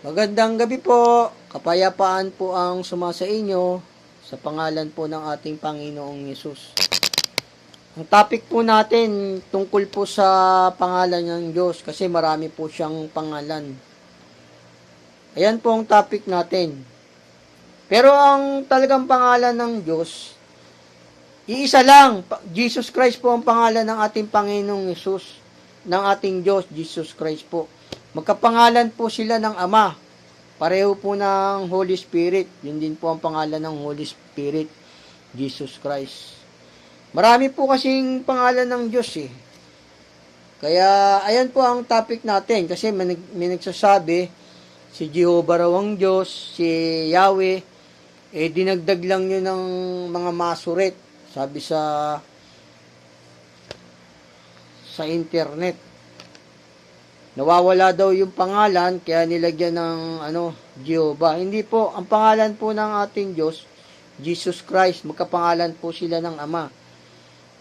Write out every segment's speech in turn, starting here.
Magandang gabi po. Kapayapaan po ang sumasa inyo sa pangalan po ng ating Panginoong Yesus. Ang topic po natin tungkol po sa pangalan ng Diyos kasi marami po siyang pangalan. Ayan po ang topic natin. Pero ang talagang pangalan ng Diyos, iisa lang. Jesus Christ po ang pangalan ng ating Panginoong Yesus, ng ating Diyos, Jesus Christ po. Magkapangalan po sila ng Ama. Pareho po ng Holy Spirit. Yun din po ang pangalan ng Holy Spirit, Jesus Christ. Marami po kasing pangalan ng Diyos eh. Kaya, ayan po ang topic natin. Kasi may nagsasabi, si Jehovah raw ang Diyos, si Yahweh, dinagdag lang yun ng mga masuret. Sabi sa internet. Nawawala daw yung pangalan, kaya nilagyan ng Jehovah. Hindi po, ang pangalan po ng ating Diyos, Jesus Christ, magkapangalan po sila ng Ama.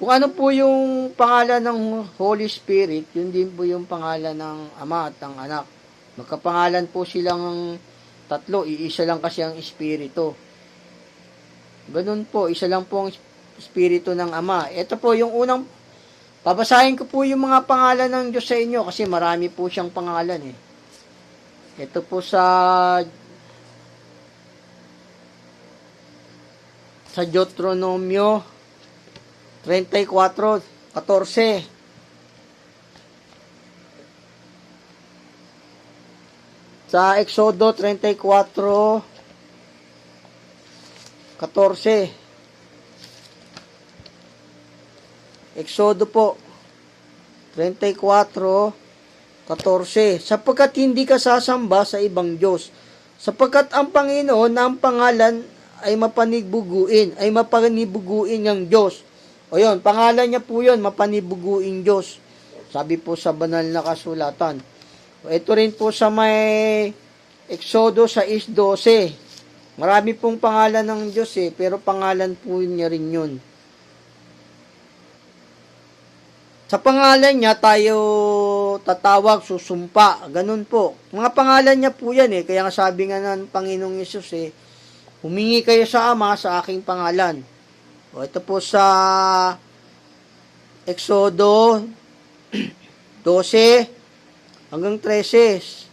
Kung ano po yung pangalan ng Holy Spirit, yun din po yung pangalan ng Ama at ng Anak. Magkapangalan po silang tatlo, iisa lang kasi ang Espiritu. Ganun po, isa lang po ang Espiritu ng Ama. Ito po yung unang babasahin ko po yung mga pangalan ng Diyos sa inyo kasi marami po siyang pangalan eh. Ito po sa Deuteronomio 34:14. Sa Exodo 34:14. Exodo po 34:14. Sapagkat hindi ka sasamba sa ibang Diyos, sapagkat ang Panginoon na ang pangalan ay mapanibuguin ng Diyos. O yun, pangalan niya po yun, mapanibuguin Diyos. Sabi po sa banal na kasulatan. Ito rin po sa may Exodo 6:12. Marami pong pangalan ng Diyos eh, pero pangalan po niya rin yun. Sa pangalan niya tayo tatawag, susumpa, ganun po. Mga pangalan niya po yan eh, kaya sabi nga ng Panginoong Yesus eh, humingi kayo sa Ama sa aking pangalan. O ito po sa Exodo 12 hanggang 13.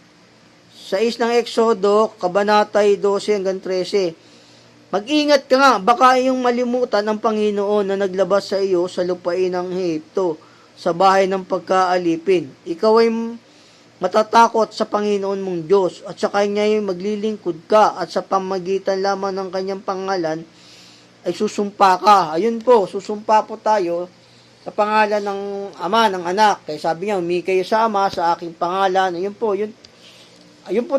Sa ng Exodo, kabanatay 12 hanggang 13. Mag-ingat ka nga, baka iyong malimutan ang Panginoon na naglabas sa iyo sa lupain ng Ehipto, sa bahay ng pagkaalipin. Ikaw ay matatakot sa Panginoon mong Diyos at sa Kanya ay maglilingkod ka at sa pamagitan lamang ng Kanyang pangalan ay susumpa ka. Ayun po, susumpa po tayo sa pangalan ng Ama, ng Anak. Kaya sabi niya, humingi kayo sa Ama sa aking pangalan. Ayun po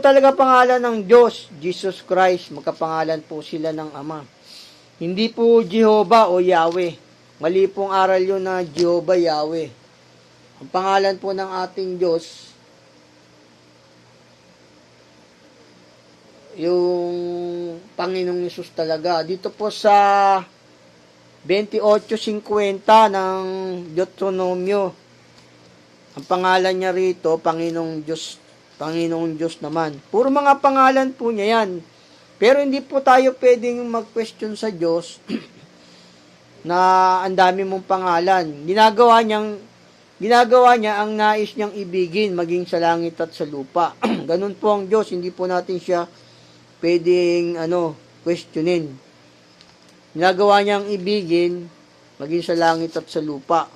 talaga pangalan ng Diyos, Jesus Christ. Magkapangalan po sila ng Ama. Hindi po Jehovah o Yahweh. Mali pong aral yun na Jehovah Yahweh. Ang pangalan po ng ating Diyos, yung Panginoong Yesus talaga. Dito po sa 28:50 ng Deuteronomio, ang pangalan niya rito, Panginoong Diyos naman. Puro mga pangalan po niya yan. Pero hindi po tayo pwedeng mag-question sa Diyos na ang dami mong pangalan. Ginagawa niya ang nais niyang ibigin maging sa langit at sa lupa. Ganun po ang Diyos, hindi po natin siya pwedeng questionin. Ginagawa niyang ibigin maging sa langit at sa lupa.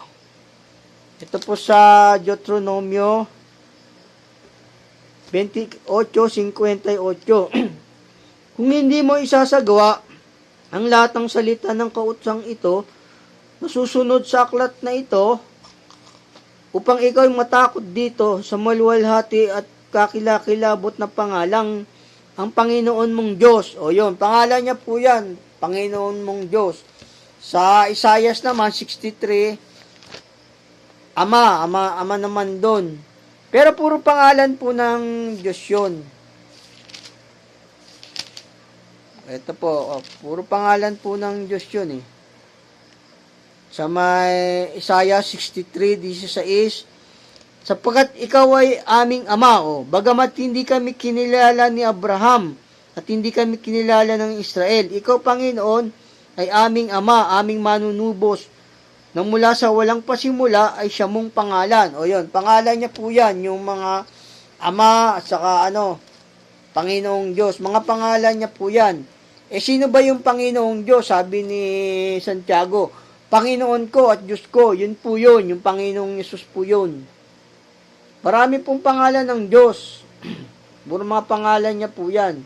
Ito po sa Deuteronomio 28:58. Kung hindi mo isasagawa ang lahat ng salita ng kautsang ito, nasusunod sa aklat na ito, upang ikaw ay matakot dito sa maluwalhati at kakilakilabot na pangalang ang Panginoon mong Diyos. O yun, pangalan niya po yan, Panginoon mong Diyos. Sa Isaiah naman, 63, Ama naman doon. Pero puro pangalan po ng Diyos yun. Ito po, puro pangalan po ng Diyos yun eh. Sa may Isaiah 63:16, sapagkat ikaw ay aming ama, o bagamat hindi kami kinilala ni Abraham at hindi kami kinilala ng Israel, ikaw, Panginoon, ay aming ama, aming manunubos, nang mula sa walang pasimula ay siya mong pangalan. O yun, pangalan niya po yan, yung mga ama at saka Panginoong Diyos. Mga pangalan niya po yan. Sino ba yung Panginoong Diyos? Sabi ni Santiago, Panginoon ko at Diyos ko, yun po yun, yung Panginoong Yesus po yun. Marami pong pangalan ng Diyos. Puro mga pangalan niya po yan.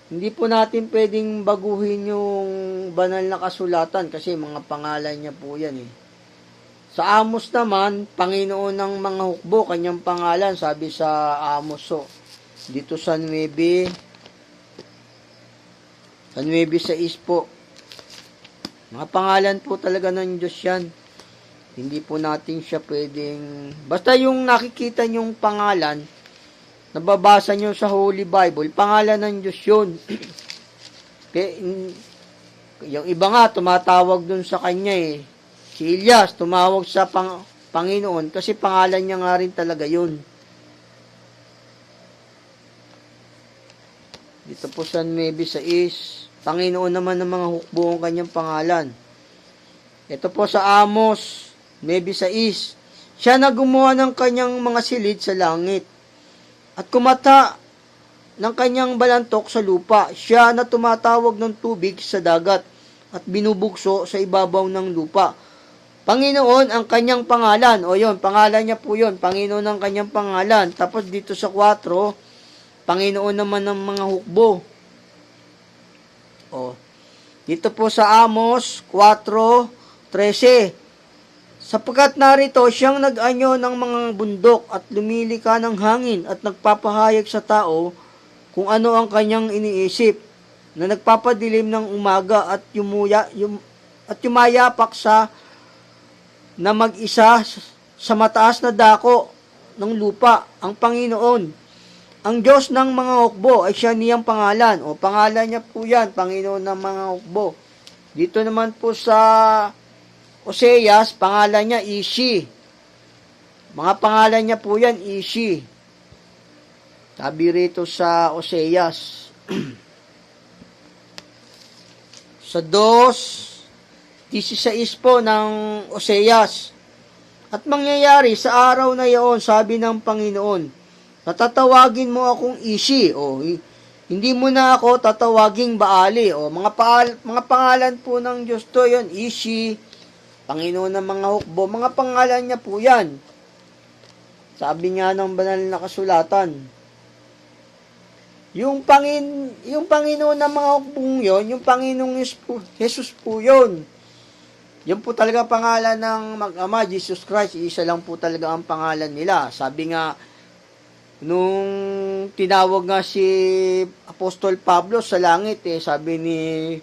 Hindi po natin pwedeng baguhin yung banal na kasulatan kasi mga pangalan niya po yan eh. Sa Amos naman, Panginoon ng mga hukbo, kanyang pangalan, sabi sa Amos. So, dito sa 9, sa 6 po. Mga pangalan po talaga ng Diyos yan. Hindi po natin siya pwedeng... Basta yung nakikita nyong pangalan, nababasa nyo sa Holy Bible, pangalan ng Diyos yun. Yung iba nga, tumatawag dun sa kanya eh. Si Elias, tumawag sa Panginoon kasi pangalan niya nga rin talaga yun. Dito po sa 9:6, Panginoon naman ng mga hukbo ang kanyang pangalan. Ito po sa Amos 9:6, siya na gumawa ng kanyang mga silid sa langit at kumata ng kanyang balantok sa lupa. Siya na tumatawag ng tubig sa dagat at binubugso sa ibabaw ng lupa. Panginoon ang kanyang pangalan. O yun, pangalan niya po yun. Panginoon ang kanyang pangalan. Tapos dito sa 4, Panginoon naman ng mga hukbo. O, dito po sa Amos 4:13. Sapagkat narito siyang nag-anyo ng mga bundok at lumilika ng hangin at nagpapahayag sa tao kung ano ang kanyang iniisip, na nagpapadilim ng umaga at yumayapak sa na mag-isa sa mataas na dako ng lupa. Ang Panginoon, ang Diyos ng mga hukbo, ay siya niyang pangalan. O pangalan niya po yan, Panginoon ng mga hukbo. Dito naman po sa Oseas, pangalan niya Ishi. Mga pangalan niya po yan, Ishi. Sabi rito sa Oseas. Sa 2:16 po ng Oseas. At mangyayari sa araw na iyon, sabi ng Panginoon, natatawagin mo akong Ishi, o hindi mo na ako tatawaging Baali, o mga pangalan po ng Diyos to, yun, Ishi, Panginoon ng mga hukbo, mga pangalan niya po yan. Sabi nga ng banal na kasulatan, yung Panginoon ng mga hukbong yun, yung Panginoong Jesus po yun. Yun po talaga pangalan ng mag-ama, Jesus Christ. Isa lang po talaga ang pangalan nila. Sabi nga, nung tinawag nga si Apostol Pablo sa langit, sabi ni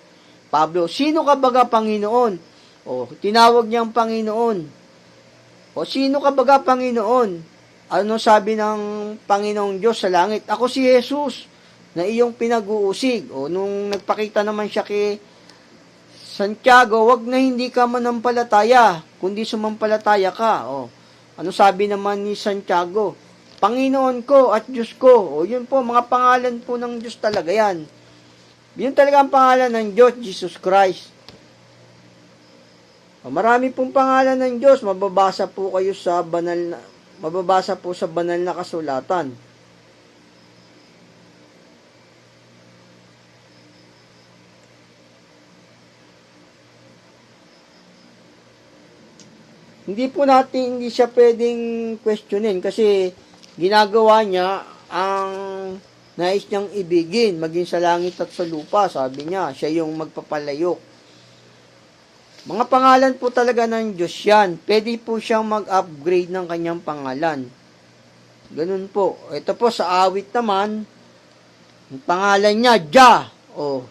Pablo, sino ka baga Panginoon? O, tinawag niyang Panginoon. O, sino ka baga Panginoon? Ano sabi ng Panginoong Diyos sa langit? Ako si Jesus, na iyong pinag-uusig. O, nung nagpakita naman siya kay Santiago, wag na hindi ka manampalataya, kundi sumampalataya ka. O, ano sabi naman ni Santiago? Panginoon ko at Diyos ko. O, yun po, mga pangalan po ng Diyos talaga yan. Yun talaga ang pangalan ng Diyos, Jesus Christ. O, marami pong pangalan ng Diyos, mababasa po sa banal na kasulatan. Hindi siya pwedeng questionin kasi ginagawa niya ang nais niyang ibigin, maging sa langit at sa lupa. Sabi niya, siya yung magpapalayok. Mga pangalan po talaga ng Diyos yan. Pwede po siyang mag-upgrade ng kanyang pangalan. Ganun po. Ito po sa awit naman, ang pangalan niya, Jah. O,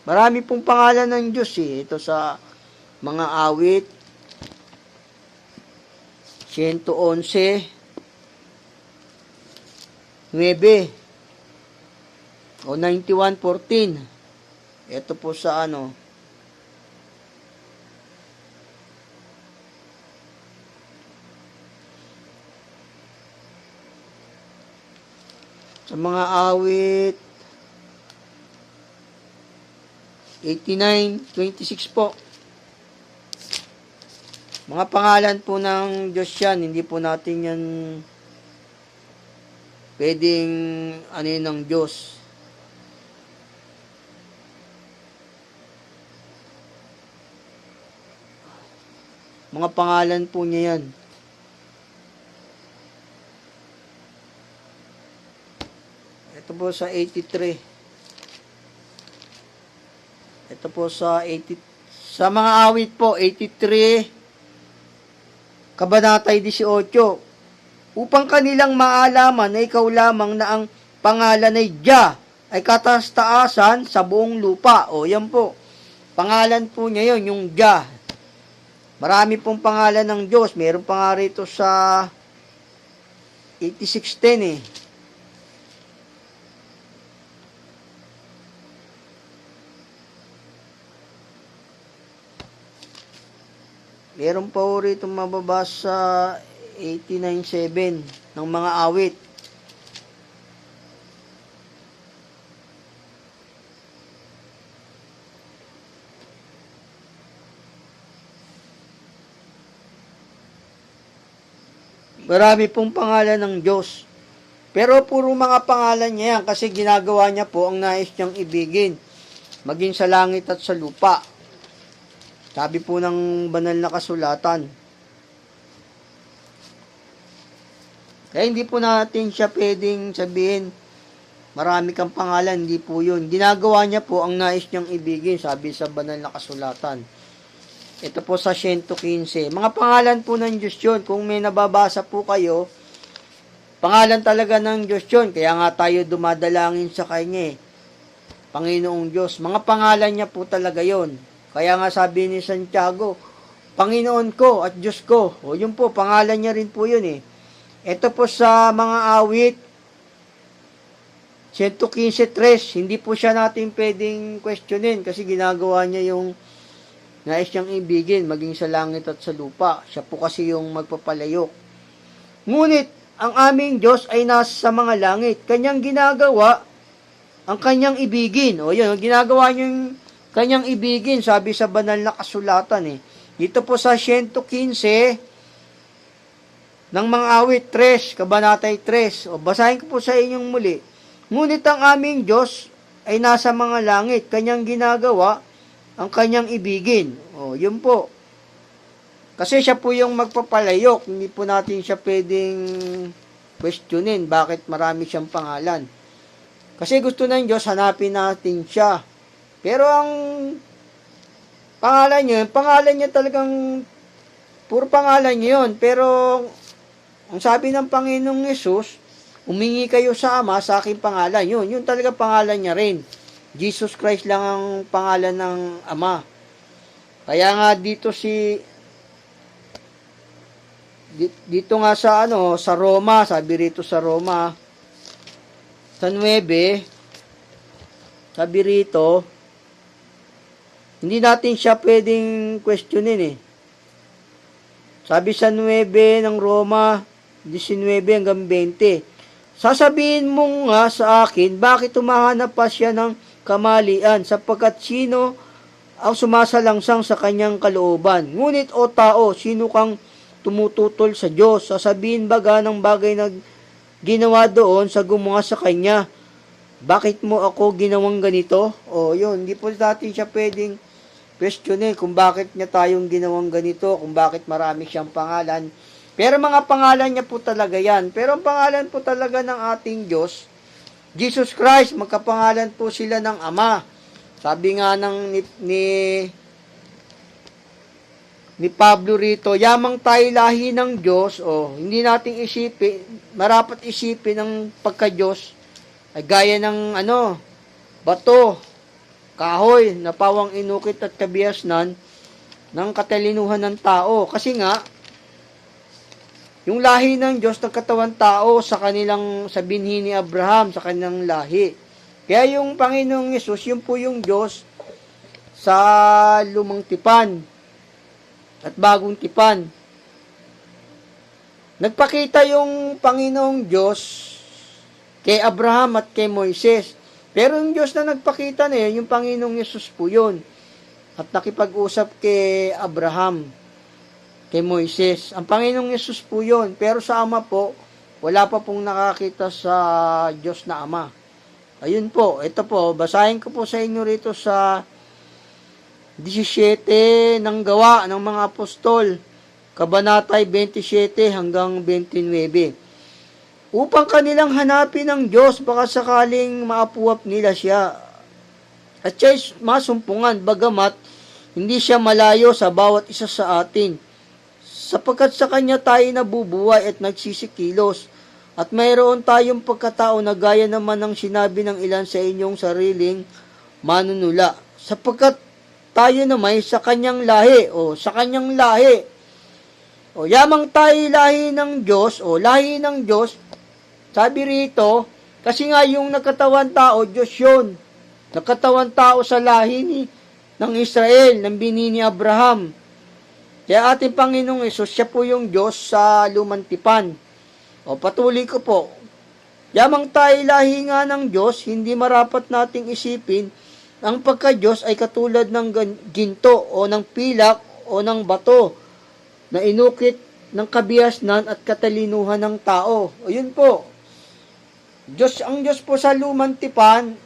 marami pong pangalan ng Diyos eh. Ito sa mga awit, 111, 9 o 91:14. Ito po sa Sa mga awit 89:26 po. Mga pangalan po ng Diyos yan, hindi po natin yan pwedeng ano yun ng Diyos. Mga pangalan po niya yan. Ito po sa 83. Ito po sa 80. Sa mga awit po, 83, Kabanatay 18. Upang kanilang maalaman na ikaw lamang na ang pangalan ay Jah, ay katastaasan sa buong lupa. O, yan po. Pangalan po niya yun, yung Jah. Marami pong pangalan ng Diyos. Meron pa nga rito sa 86:10 eh. Meron pa po rito mababasa sa 89:7 ng mga awit. Marami pong pangalan ng Diyos. Pero puro mga pangalan niya yan kasi ginagawa niya po ang nais niyang ibigin. Maging sa langit at sa lupa. Sabi po ng banal na kasulatan. Kaya hindi po natin siya pwedeng sabihin, marami kang pangalan, hindi po yun. Ginagawa niya po ang nais niyang ibigin, sabi sa banal na kasulatan. Ito po sa 115. Mga pangalan po ng Diyos yun. Kung may nababasa po kayo, pangalan talaga ng Diyos yun. Kaya nga tayo dumadalangin sa Kanya eh. Panginoong Diyos. Mga pangalan niya po talaga yun. Kaya nga sabi ni Santiago, Panginoon ko at Diyos ko. O yun po, pangalan niya rin po yun eh. Ito po sa mga awit, 115:3, hindi po siya natin pwedeng questionin kasi ginagawa niya yung nais niyang ibigin, maging sa langit at sa lupa. Siya po kasi yung magpapalayok. Ngunit, ang aming Diyos ay nasa mga langit. Kanyang ginagawa ang kanyang ibigin. O yun, ginagawa niya yung kanyang ibigin, sabi sa banal na kasulatan eh. Dito po sa 115 ng mga awit 3, Kabanatay 3. O basahin ko po sa inyong muli. Ngunit ang aming Diyos ay nasa mga langit. Kanyang ginagawa ang kanyang ibigin. O, yun po. Kasi siya po yung magpapalayok. Hindi po natin siya pwedeng questionin bakit marami siyang pangalan. Kasi gusto ng Diyos, hanapin natin siya. Pero ang pangalan niya talagang puro pangalan niya yun. Pero ang sabi ng Panginoong Yesus, humingi kayo sa Ama sa aking pangalan. Yun talaga pangalan niya rin. Jesus Christ lang ang pangalan ng Ama. Kaya nga dito nga sa sa Roma, sabi rito sa Roma sa 9, sabi rito, hindi natin siya pwedeng questionin eh. Sabi sa 9 ng Roma 19 hanggang 20, sasabihin mo nga sa akin, bakit humahanap pa siya ng kamalian, sapagkat sino ang sumasalangsang sa kanyang kalooban? Ngunit o tao, sino kang tumututol sa Diyos? Sasabihin baga ng bagay na ginawa doon sa gumawa sa kanya, bakit mo ako ginawang ganito? O yun, hindi po natin siya pwedeng questionin kung bakit niya tayong ginawang ganito, kung bakit marami siyang pangalan. Pero mga pangalan niya po talaga yan. Pero ang pangalan po talaga ng ating Diyos, Jesus Christ, magkapangalan po sila ng Ama. Sabi nga ni Pablo rito, yamang tayo lahi ng Diyos, hindi nating marapat isipin ng pagka-Diyos, ay gaya ng bato, kahoy, na pawang inukit at kabiasnan ng katalinuhan ng tao. Kasi nga, yung lahi ng Diyos nagkatawan tao sa binhi ni Abraham, sa kanilang lahi. Kaya yung Panginoong Yesus, yun po yung Diyos sa lumang tipan at bagong tipan. Nagpakita yung Panginoong Diyos kay Abraham at kay Moises. Pero yung Diyos na nagpakita na yun, yung Panginoong Yesus po yun. At nakipag-usap kay Abraham, kay Moises. Ang Panginoong Yesus po yun. Pero sa Ama po, wala pa pong nakakita sa Diyos na Ama. Ayun po, ito po, basahin ko po sa inyo rito sa 17 ng Gawa ng mga Apostol, Kabanatay 27 hanggang 29. Upang kanilang hanapin ang Diyos, baka sakaling maapuap nila siya. At siya'y masumpungan, bagamat hindi siya malayo sa bawat isa sa atin. Sapagkat sa Kanya tayo nabubuhay at nagsisikilos. At mayroon tayong pagkatao na gaya naman ng sinabi ng ilan sa inyong sariling manunula. Sapagkat tayo naman sa Kanyang lahi, sa Kanyang lahi. Yamang tayo lahi ng Diyos, lahi ng Diyos. Sabi rito, kasi nga yung nagkatawan tao, Diyos yun. Nagkatawan tao sa lahi ng Israel, ng bini ni Abraham. Kaya ating Panginoong Hesus, siya po yung Diyos sa lumang tipan. Patuloy ko po. Yamang tayo lahi nga ng Diyos, hindi marapat nating isipin ang pagka-Diyos ay katulad ng ginto o ng pilak o ng bato na inukit ng kabiasnan at katalinuhan ng tao. Yun po. Ang Diyos po sa lumang tipan,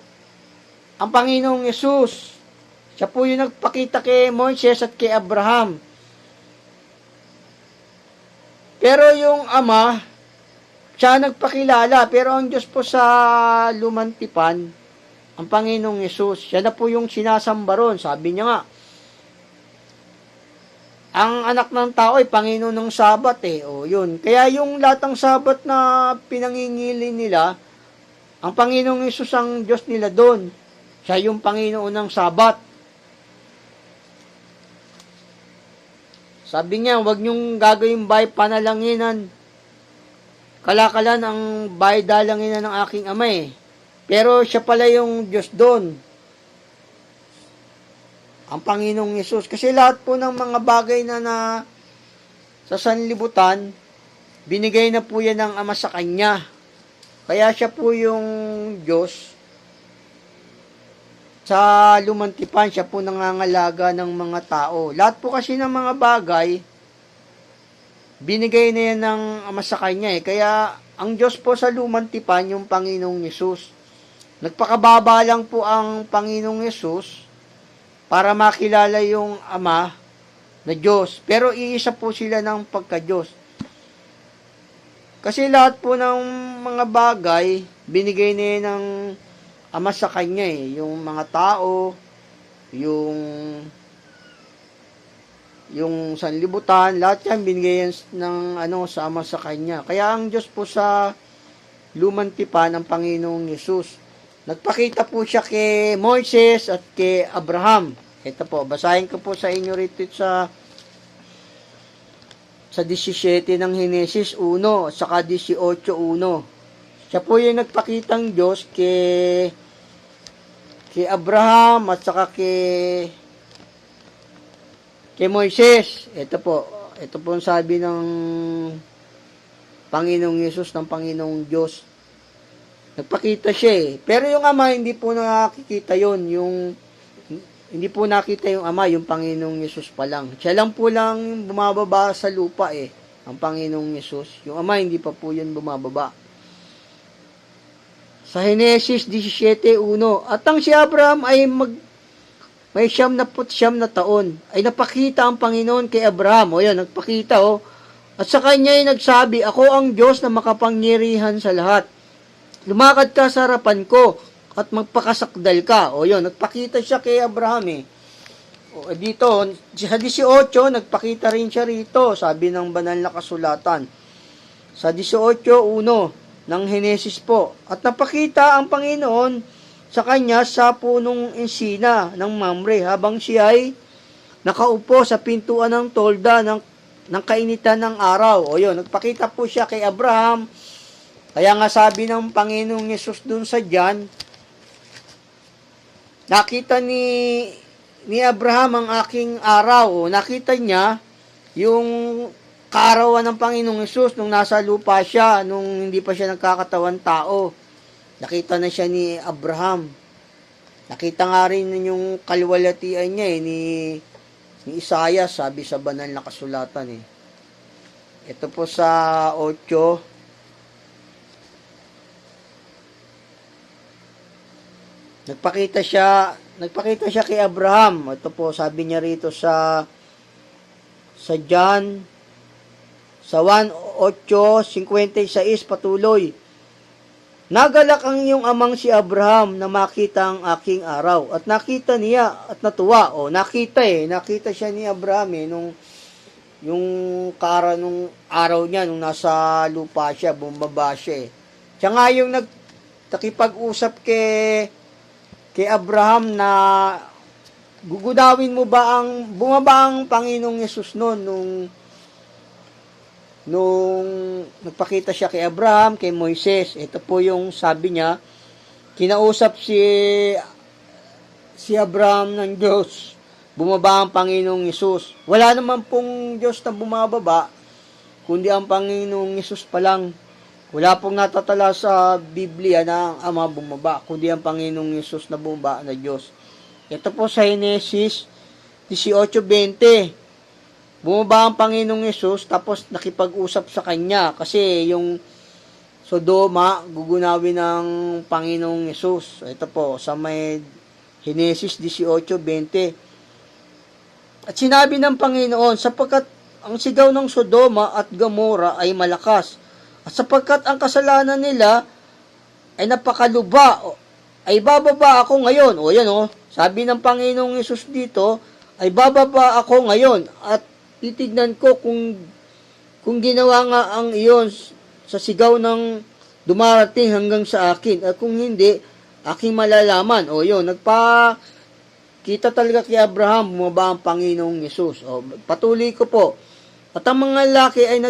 ang Panginoong Yesus. Siya po yung nagpakita kay Moises at kay Abraham. Pero yung Ama, siya nagpakilala. Pero ang Diyos po sa lumang tipan, ang Panginoong Yesus, siya na po yung sinasamba ron. Sabi niya nga, ang anak ng tao ay Panginoon ng Sabat yun. Kaya yung latang Sabat na pinangingilin nila, ang Panginoong Yesus ang Diyos nila doon. Siya yung Panginoon ng Sabat. Sabi niya, huwag niyong gagawin bahay panalanginan. Kalakalan ang bahay dalanginan ng aking Ama Pero siya pala yung Diyos doon. Ang Panginoong Yesus. Kasi lahat po ng mga bagay na sa sanlibutan, binigay na po yan ng Ama sa Kanya. Kaya siya po yung Diyos. Sa lumang tipan, siya po nangangalaga ng mga tao. Lahat po kasi ng mga bagay, binigay na yan ng Ama sa Kanya Kaya ang Diyos po sa lumang tipan, yung Panginoong Yesus. Nagpakababa lang po ang Panginoong Yesus para makilala yung Ama na Diyos. Pero iisa po sila ng pagka-Diyos. Kasi lahat po ng mga bagay, binigay na yan ng Ama sa Kanya Yung mga tao, yung sanlibutan, lahat yan binigay yan ng sa Ama sa Kanya. Kaya ang Diyos po sa lumang tipan ng Panginoong Yesus. Nagpakita po siya kay Moises at kay Abraham. Ito po, basahin ko po sa inyo rito sa 17 ng Henesis 1, saka 18:1. Siya po yung nagpakitang Diyos kay Abraham at saka kay Moises. Ito po ang sabi ng Panginoong Yesus, ng Panginoong Diyos. Nagpakita siya Pero yung Ama, hindi po nakikita yon hindi po nakita yung Ama, yung Panginoong Yesus pa lang. Siya lang po lang bumababa sa lupa ang Panginoong Yesus. Yung Ama, hindi pa po yun bumababa. Sa Henesis 17:1, at ang si Abraham ay may 99 na taon, ay napakita ang Panginoon kay Abraham. Yan, nagpakita At sa kanya ay nagsabi, ako ang Diyos na makapangyarihan sa lahat. Lumakad ka sa harapan ko at magpakasakdal ka. Yun, nagpakita siya kay Abraham dito, sa 18, nagpakita rin siya rito, sabi ng banal na kasulatan. Sa 18:1 ng Henesis po. At napakita ang Panginoon sa kanya sa punong insina ng Mamre habang siya ay nakaupo sa pintuan ng tolda ng kainitan ng araw. Yun, nagpakita po siya kay Abraham. Kaya nga sabi ng Panginoong Yesus dun sa John, nakita ni Abraham ang aking araw. Nakita niya yung kaarawan ng Panginoong Yesus nung nasa lupa siya, nung hindi pa siya nagkakatawan tao. Nakita na siya ni Abraham. Nakita nga rin yung kalwalatian niya ni Isaiah, sabi sa banal na kasulatan eh. Ito po sa 8, nagpakita siya kay Abraham. Ito po, sabi niya rito sa John, sa 1:8-56 patuloy. Nagalak ang iyong amang si Abraham na makita ang aking araw. At nakita niya at natuwa. Nakita siya ni Abraham nung nung araw niya, nung nasa lupa siya, bumaba siya Siya nga yung nakipag-usap kay Abraham na gugudawin mo ba bumaba ang Panginoong Yesus nung nagpakita siya kay Abraham, kay Moises. Ito po yung sabi niya, kinausap si Abraham ng Diyos, bumaba ang Panginoong Yesus. Wala naman pong Diyos na bumababa, kundi ang Panginoong Yesus pa lang. Wala pong natatala sa Biblia na ang Ama bumaba, kundi ang Panginoong Yesus na bumaba na Diyos. Ito po sa Henesis 18:20. Bumaba ang Panginoong Yesus, tapos nakipag-usap sa kanya kasi yung Sodoma gugunawin ng Panginoong Yesus. Ito po sa may Henesis 18:20. At sinabi ng Panginoon, sapagkat ang sigaw ng Sodoma at Gomora ay malakas, at sapagkat ang kasalanan nila ay napakaluba, ay bababa ako ngayon. Sabi ng Panginoong Yesus dito, ay bababa ako ngayon at titignan ko kung ginawa nga ang iyon sa sigaw ng dumarating hanggang sa akin, at kung hindi, aking malalaman. Nagpakita talaga kay Abraham, bumaba ang Panginoong Yesus. Patuloy ko po. At ang mga lalaki ay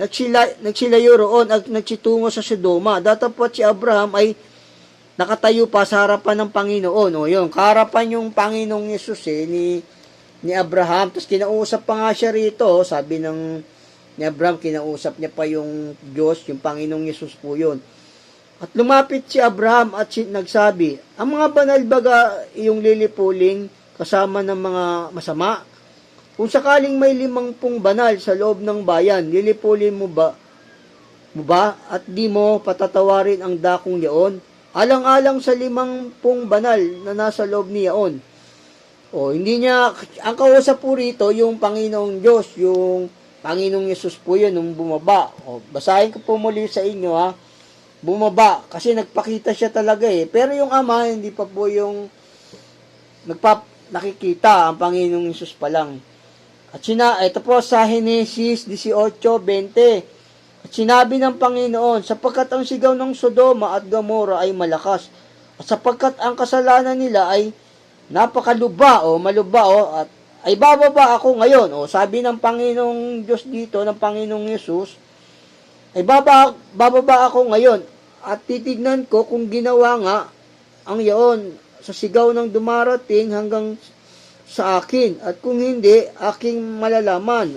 nagsilayo roon at nagsitungo sa Sodoma. Datapwat si Abraham ay nakatayo pa sa harapan ng Panginoon. Kaharapan yung Panginoong Yesus ni Abraham. Tapos kinausap pa nga siya rito. Sabi ni Abraham, kinausap niya pa yung Diyos, yung Panginoong Yesus po yun. At lumapit si Abraham at nagsabi, ang mga banal baga iyong lilipuling kasama ng mga masama? Kung sakaling may 50 banal sa loob ng bayan, lilipulin mo ba at di mo patatawarin ang dakong yaon? Alang-alang sa 50 banal na nasa loob niyaon. Hindi niya, ang kausap po rito, yung Panginoong Diyos, yung Panginoong Yesus po yun, nung bumaba. Basahin ko po muli sa inyo bumaba, kasi nagpakita siya talaga Pero yung Ama, hindi pa po yung nakikita, ang Panginoong Yesus pa lang. At ito po sa Henesis 18:20. At sinabi ng Panginoon, sapagkat ang sigaw ng Sodoma at Gomora ay malakas, at sapagkat ang kasalanan nila ay napakaluba maluba at ay bababa ako ngayon. Sabi ng Panginoong Diyos dito, ng Panginoong Yesus, ay bababa ako ngayon at titignan ko kung ginawa nga ang yaon sa sigaw ng dumarating hanggang sa akin, at kung hindi, aking malalaman.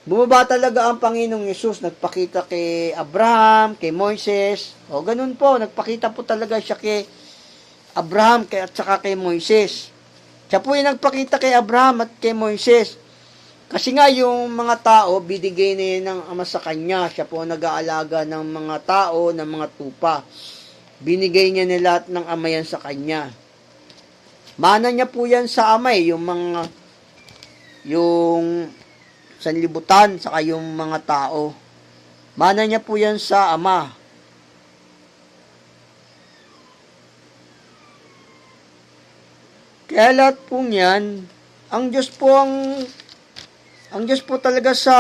Bumaba talaga ang Panginoong Yesus, nagpakita kay Abraham, kay Moises. Ganun po, nagpakita po talaga siya kay Abraham at saka kay Moises. Siya po yung nagpakita kay Abraham at kay Moises. Kasi nga yung mga tao, binigay na yun ng Ama sa kanya. Siya po nag-aalaga ng mga tao, ng mga tupa. Binigay niya na lahat ng Ama yan sa kanya. Mana niya po yan sa Ama yung sanlibutan, saka yung mga tao. Mana niya po yan sa Ama. Kaya lahat po yan, ang Diyos po talaga sa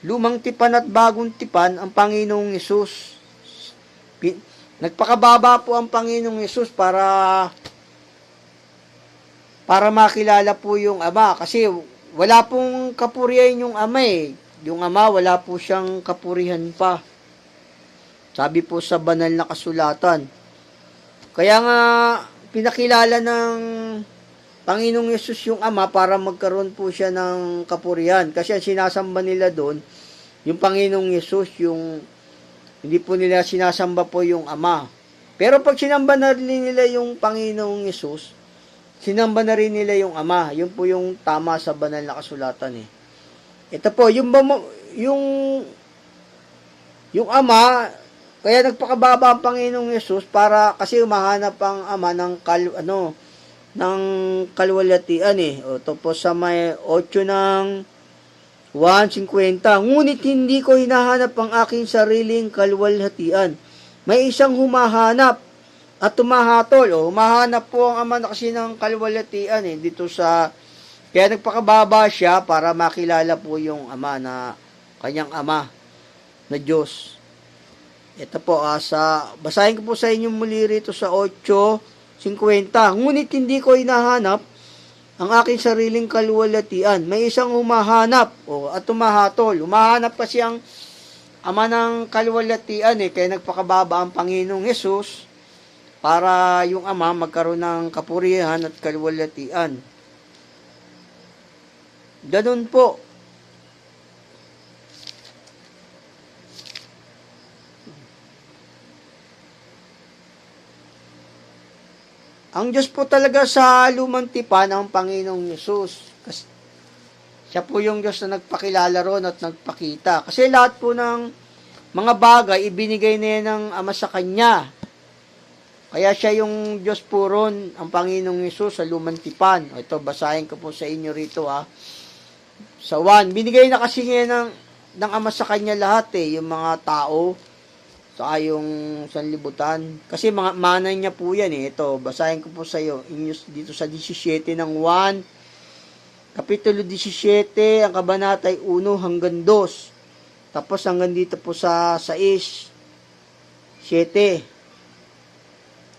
lumang tipan at bagong tipan, ang Panginoong Yesus. Nagpakababa po ang Panginoong Yesus para makilala po yung Ama. Kasi wala pong kapurihan yung Ama Yung Ama, wala po siyang kapurihan pa. Sabi po sa banal na kasulatan. Kaya nga, pinakilala ng Panginoong Yesus yung Ama para magkaroon po siya ng kapurihan. Kasi ang sinasamba nila doon, yung Panginoong Yesus, yung Hindi po nila sinasamba po yung Ama. Pero pag sinamba na rin nila yung Panginoong Yesus, sinamba na rin nila yung Ama. Yun po yung tama sa banal na kasulatan eh. Ito po, yung Ama, kaya nagpakababa ang Panginoong Yesus para kasi umahanap ang Ama ng ng kalwalhatian eh. O ito po sa may 8 ng 1:50. Ngunit hindi ko hinahanap ang aking sariling kalwalhatian. May isang humahanap at tumahatol. O, humahanap po ang Ama na kasi ng kalwalhatian eh. Dito sa, kaya nagpakababa siya para makilala po yung Ama na kanyang Ama na Diyos. Ito po, basahin ko po sa inyo muli rito sa 8:50. Ngunit hindi ko hinahanap ang aking sariling kalwalhatian. May isang humahanap at tumahatol. Humahanap kasi ang Ama ng kalwalhatian eh, kaya nagpakababa ang Panginoong Yesus para yung Ama magkaroon ng kapurihan at kalwalhatian. Ganun po. Ang Diyos po talaga sa lumang tipan ang Panginoong Yesus. Kasi siya po yung Diyos na nagpakilala ron at nagpakita. Kasi lahat po ng mga bagay, ibinigay na yan ng Ama sa Kanya. Kaya siya yung Diyos po ron, ang Panginoong Yesus sa lumang tipan. Ito, basahin ko po sa inyo rito Sa 1, binigay na kasi ngayon ng Ama sa Kanya lahat eh, yung mga tao, saka yung sanlibutan. Kasi mga manay niya po yan eh. Ito, basahin ko po sa iyo. Dito sa 17 ng 1. Kapitulo 17, ang kabanata ay 1 hanggang 2. Tapos hanggang dito po sa 6, 7.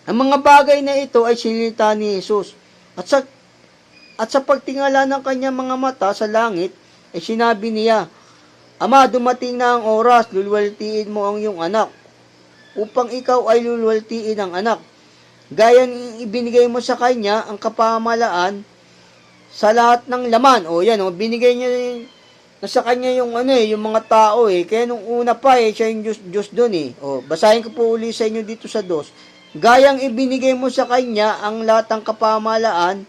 Ang mga bagay na ito ay sinilita ni Jesus. At sa pagtingala ng kanyang mga mata sa langit, ay sinabi niya, Ama, dumating na ang oras, lulwalhatiin mo ang iyong anak, upang ikaw ay lulwalhatiin ang anak. Gaya ng ibinigay mo sa kanya ang kapamahalaan sa lahat ng laman. O yan, binigay niya na sa kanya yung yung mga tao eh. Kaya nung una pa siya yung Diyos doon eh. O, basahin ko po uli sa inyo dito sa 2. Gayang ibinigay mo sa kanya ang lahat ng kapamahalaan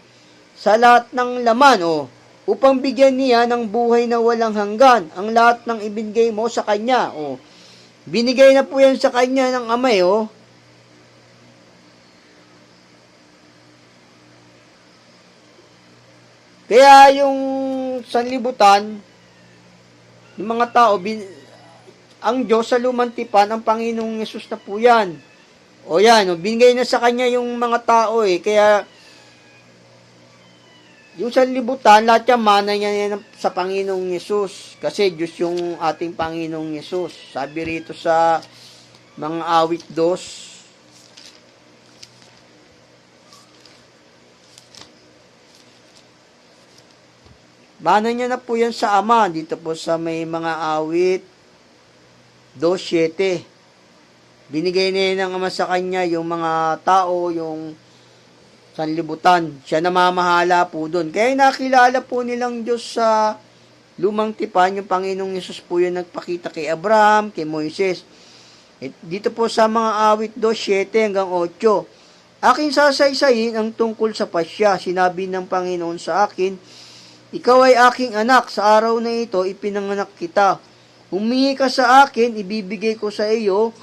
sa lahat ng laman, upang bigyan niya ng buhay na walang hanggan ang lahat ng ibinigay mo sa kanya. Binigay na po yan sa kanya ng Ama Kaya yung sanlibutan, yung mga tao, ang Diyos sa lumang tipan, ang Panginoong Yesus na po yan. Binigay na sa kanya yung mga tao Kaya yung sanlibutan, lahat yan, mana niya yan sa Panginoong Yesus. Kasi Diyos yung ating Panginoong Yesus. Sabi rito sa mga awit 2. Mana niya na po yan sa Ama. Dito po sa may mga awit 2:7. Binigay na yan ng Ama sa kanya yung mga tao, yung sanlibutan. Siya namamahala po doon. Kaya nakilala po nilang Diyos sa lumang tipan, yung Panginoong Yesus po yung nagpakita kay Abraham, kay Moises. Dito po sa mga awit 2:7 hanggang 8. Aking sasaysayin ang tungkol sa pasya. Sinabi ng Panginoon sa akin, ikaw ay aking anak, sa araw na ito ipinanganak kita. Humingi ka sa akin, ibibigay ko sa iyo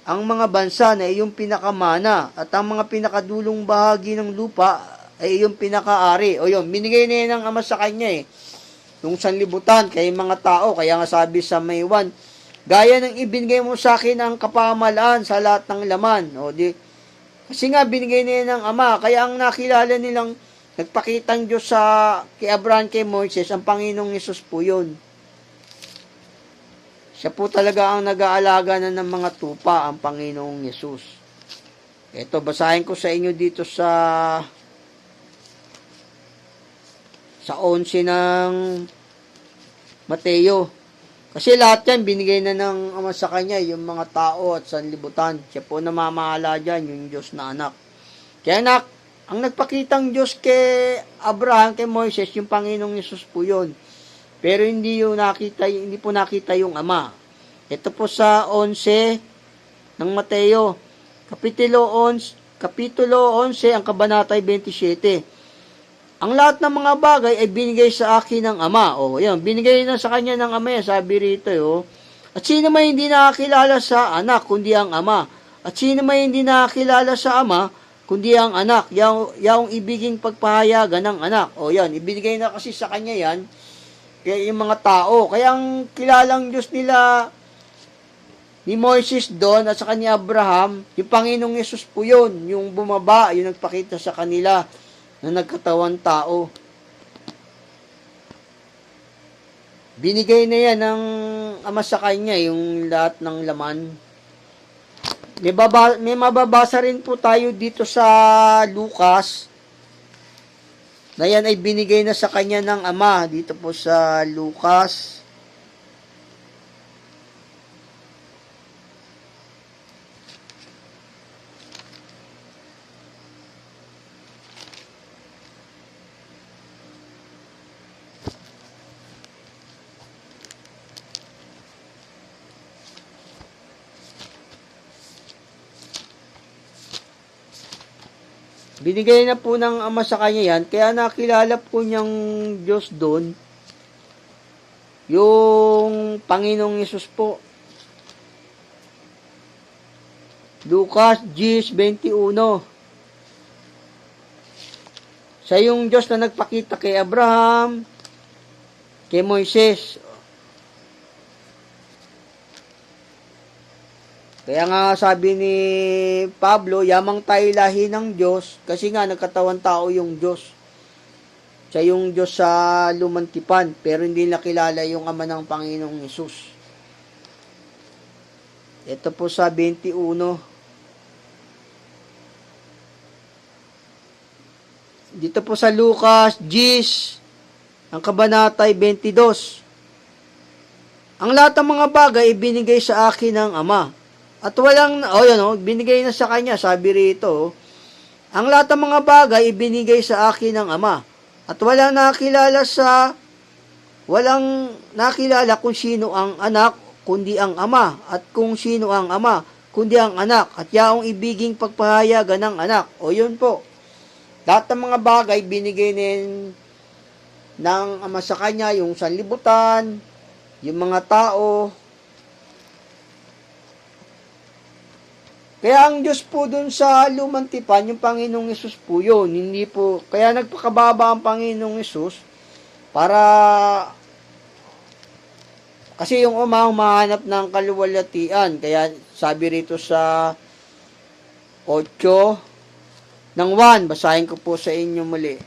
ang mga bansa na iyong pinakamana at ang mga pinakadulong bahagi ng lupa ay iyong pinakaari. Binigay na yan ng Ama sa kanya yung sanlibutan kay mga tao. Kaya nga sabi sa may 1, gaya ng ibinigay mo sa akin ang kapamahalaan sa lahat ng laman. Kasi nga binigay na yan ng Ama. Kaya ang nakilala nilang nagpakitang Diyos kay Abraham, kay Moises, ang Panginoong Yesus po yun. Siya po talaga ang nag-aalaga na ng mga tupa, ang Panginoong Yesus. Ito, basahin ko sa inyo dito sa 11 ng Mateo. Kasi lahat yan, binigay na ng Ama sa kanya, yung mga tao at sanlibutan. Siya po namamahala dyan, yung Diyos na anak. Kaya ang nagpakitang Diyos kay Abraham, kay Moises, yung Panginoong Yesus po yun. Pero hindi po nakita yung Ama. Ito po sa 11 ng Mateo. Kapitulo 11, ang kabanatay 27. Ang lahat ng mga bagay ay binigay sa akin ng Ama. O, yan, binigay na sa kanya ng Ama yan, sabi rito, At sino may hindi nakakilala sa anak, kundi ang Ama. At sino may hindi nakakilala sa Ama, kundi ang anak. Yung ibiging pagpahayagan ng anak. O, yan, ibinigay na kasi sa kanya yan, kaya yung mga tao. Kaya ang kilalang Diyos nila, ni Moises doon at sa kanya Abraham, yung Panginoong Yesus po yun, yung bumaba, yung nagpakita sa kanila na nagkatawan tao. Binigay na yan ng Ama sa kanya, yung lahat ng laman. May mababasa rin po tayo dito sa Lucas, na yan ay binigay na sa kanya ng Ama, dito po sa Lucas. Binigay na po ng Ama sa kanya yan, kaya nakilala po niyang Diyos doon, yung Panginoong Yesus po. Lucas 10:21. Sa yung Diyos na nagpakita kay Abraham, kay Moises. Kaya nga sabi ni Pablo, yamang tayo lahi ng Diyos, kasi nga nagkatawan tao yung Diyos. Siya yung Diyos sa lumantipan, pero hindi nakilala yung Ama ng Panginoong Yesus. Ito po sa 21. Dito po sa Lucas 10, ang kabanatay 22. Ang lahat ng mga bagay ibinigay sa akin ng Ama. At walang, binigay na sa kanya, sabi rito, ang lahat ng mga bagay ibinigay sa akin ng Ama. At walang nakilala kung sino ang anak, kundi ang Ama. At kung sino ang Ama, kundi ang anak. At yaong ibiging pagpahayagan ng anak. O yun po. Lahat ng mga bagay binigay ng Ama sa kanya, yung sanlibutan, yung mga tao. Kaya ang Diyos po dun sa lumantipan, yung Panginoong Yesus po yun. Hindi po, kaya nagpakababa ang Panginoong Yesus para, kasi yung Ama humahanap ng kaluwalhatian. Kaya sabi rito sa 8:1, basahin ko po sa inyo muli.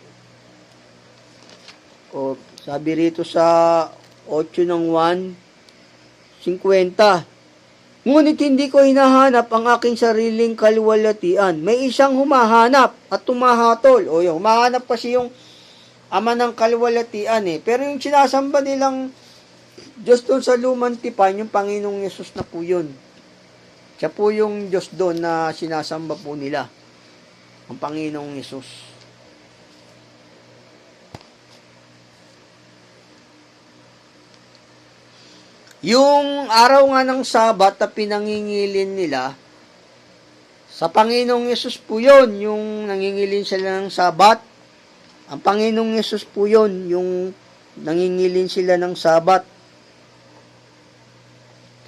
O, sabi rito sa 8:1, 50. Ngunit hindi ko hinahanap ang aking sariling kaluwalhatian. May isang humahanap at tumahatol. O yung humahanap kasi yung Ama ng kaluwalhatian Pero yung sinasamba nilang Diyos doon sa lumantipan, yung Panginoong Yesus na po yun. Siya po yung Diyos doon na sinasamba po nila. Ang Panginoong Yesus. Yung araw nga ng Sabat na pinangingilin nila, sa Panginoong Yesus po yun, yung nangingilin sila ng Sabat. Ang Panginoong Yesus po yun, yung nangingilin sila ng Sabat.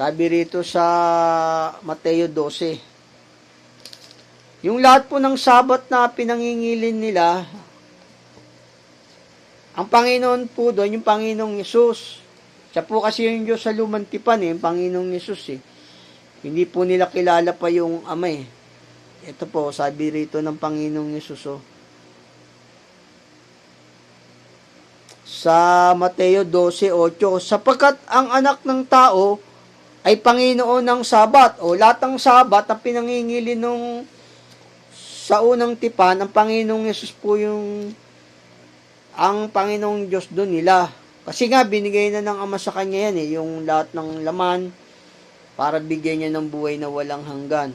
Sabi rito sa Mateo 12. Yung lahat po ng Sabat na pinangingilin nila, ang Panginoon po doon, yung Panginoong Yesus. Siya po kasi yung Diyos sa lumantipan yung Panginoong Yesus Hindi po nila kilala pa yung Ama Ito po, sabi rito ng Panginoong Yesus sa Mateo 12:8, sapagkat ang anak ng tao ay Panginoon ng Sabat. O lahat ng Sabat na pinangingili nung sa unang tipan, ang Panginoong Yesus po yung ang Panginoong Diyos doon nila. Kasi nga, binigay na ng Ama sa kanya yan yung lahat ng laman para bigyan niya ng buhay na walang hanggan.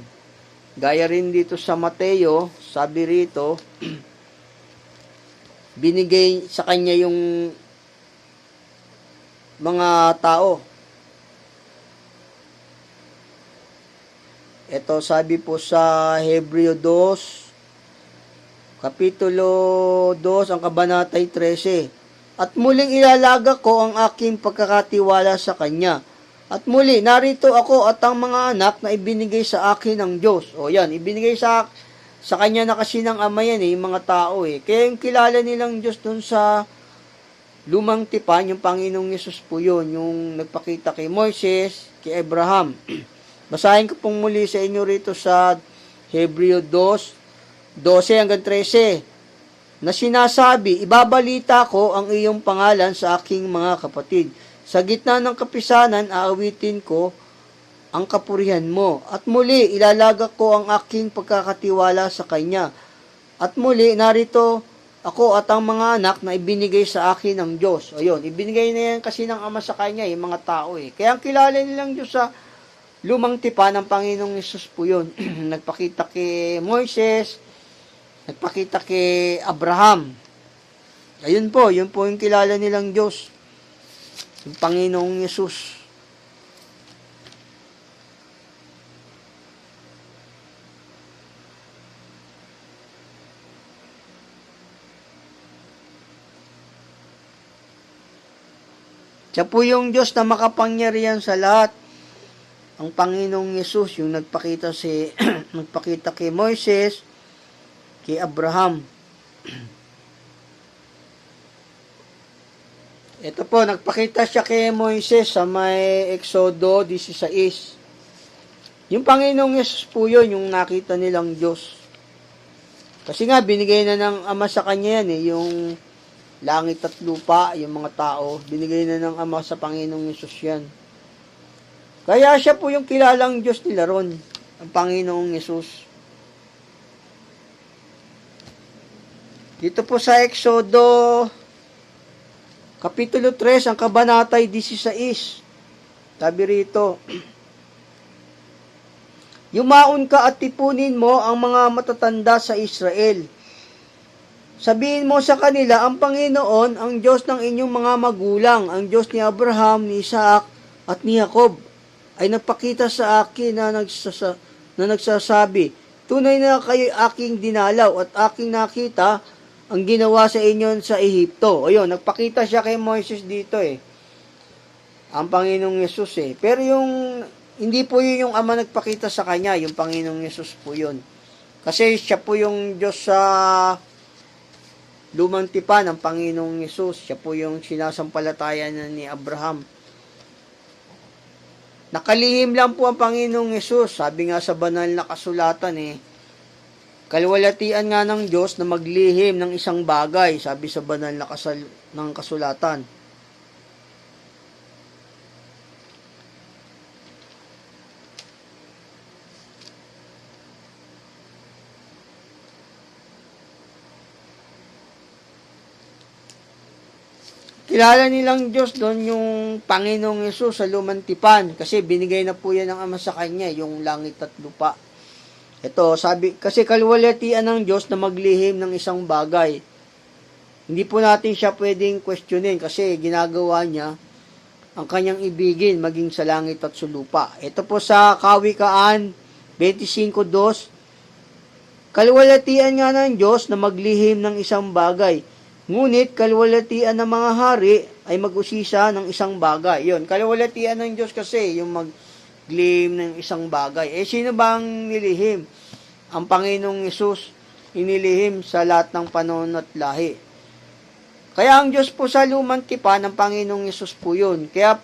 Gaya rin dito sa Mateo, sabi rito, binigay sa kanya yung mga tao. Ito sabi po sa Hebreo 2, Kapitulo 2, ang kabanatay 13. At muling ilalaga ko ang aking pagkakatiwala sa Kanya. At muli, narito ako at ang mga anak na ibinigay sa akin ng Diyos. O yan, ibinigay sa Kanya na kasi ng Ama yan yung mga tao Kaya yung kilala nilang Diyos dun sa lumang tipan, yung Panginoong Yesus po yun, yung nagpakita kay Moises, kay Abraham. Basahin ko pong muli sa inyo rito sa Hebreo 2, 12 hanggang 13, na sinasabi, ibabalita ko ang iyong pangalan sa aking mga kapatid. Sa gitna ng kapisanan, aawitin ko ang kapurihan mo. At muli, ilalaga ko ang aking pagkakatiwala sa Kanya. At muli, narito ako at ang mga anak na ibinigay sa akin ng Diyos. Ayun, ibinigay na yan kasi ng Ama sa Kanya, yung mga tao Kaya ang kilala nilang Diyos sa lumang tipan ng Panginoong Yesus po yun. Nagpakita kay Moises, nagpakita kay Abraham. Ayun po, yun po yung kilala nilang Diyos. Yung Panginoong Yesus. Siya po yung Diyos na makapangyarihan sa lahat. Ang Panginoong Yesus yung nagpakita nagpakita kay Moises, kay Abraham. Ito po, nagpakita siya kay Moises sa may Exodo 16. Yung Panginoong Yesus po yun, yung nakita nilang Diyos. Kasi nga, binigay na ng Ama sa Kanya yan yung langit at lupa, yung mga tao, binigay na ng Ama sa Panginoong Yesus yan. Kaya siya po yung kilalang Diyos nila ron, ang Panginoong Yesus. Dito po sa Exodo, Kapitulo 3, ang kabanatay 16. Sabi rito, yumaon ka at tipunin mo ang mga matatanda sa Israel. Sabihin mo sa kanila, ang Panginoon, ang Diyos ng inyong mga magulang, ang Diyos ni Abraham, ni Isaac, at ni Jacob, ay nagpakita sa akin na nagsasabi, tunay na kayo aking dinalaw at aking nakita ang ginawa sa inyo sa Ehipto. Ayun, nagpakita siya kay Moises dito ang Panginoong Yesus Pero hindi po yun yung Ama nagpakita sa kanya, yung Panginoong Yesus po yun. Kasi siya po yung Diyos sa lumang tipan ng Panginoong Yesus. Siya po yung sinasampalatayan ni Abraham. Nakalihim lang po ang Panginoong Yesus. Sabi nga sa banal na kasulatan kalwalatian nga ng Diyos na maglihim ng isang bagay. Sabi sa banal na kasulatan. Kilala nilang Diyos doon yung Panginoong Yesus sa lumang tipan kasi binigay na po yan ng Ama sa Kanya, yung langit at lupa. Ito, sabi, kasi kalwalatian ng Diyos na maglihim ng isang bagay. Hindi po natin siya pwedeng questionin kasi ginagawa niya ang kanyang ibigin maging sa langit at sa lupa. Ito po sa Kawikaan 25:2, kalwalatian nga ng Diyos na maglihim ng isang bagay. Ngunit kalwalatian ng mga hari ay mag-usisa ng isang bagay. Yun, kalwalatian ng Diyos kasi yung maglihim ng isang bagay. Sino bang nilihim? Ang Panginoong Yesus inilihim sa lahat ng panahon at lahi. Kaya ang Diyos po sa lumang tipan ng Panginoong Yesus po yun. Kaya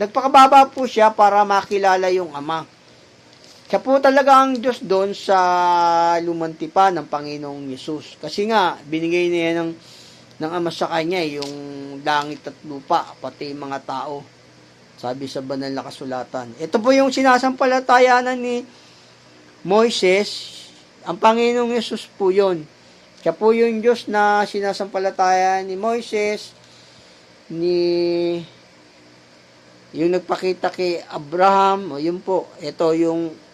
nagpakababa po siya para makilala yung Ama. Siya po talaga ang Diyos doon sa lumang tipan ng Panginoong Yesus. Kasi nga, binigay na yan ng Ama sa Kanya, yung langit at lupa, pati mga tao. Sabi sa banal na kasulatan. Ito po yung sinasampalatayanan ni Moises. Ang Panginoong Yesus po yun. Siya po yung Diyos na sinasampalatayan ni Moises, yung nagpakita kay Abraham, o yun po, ito yung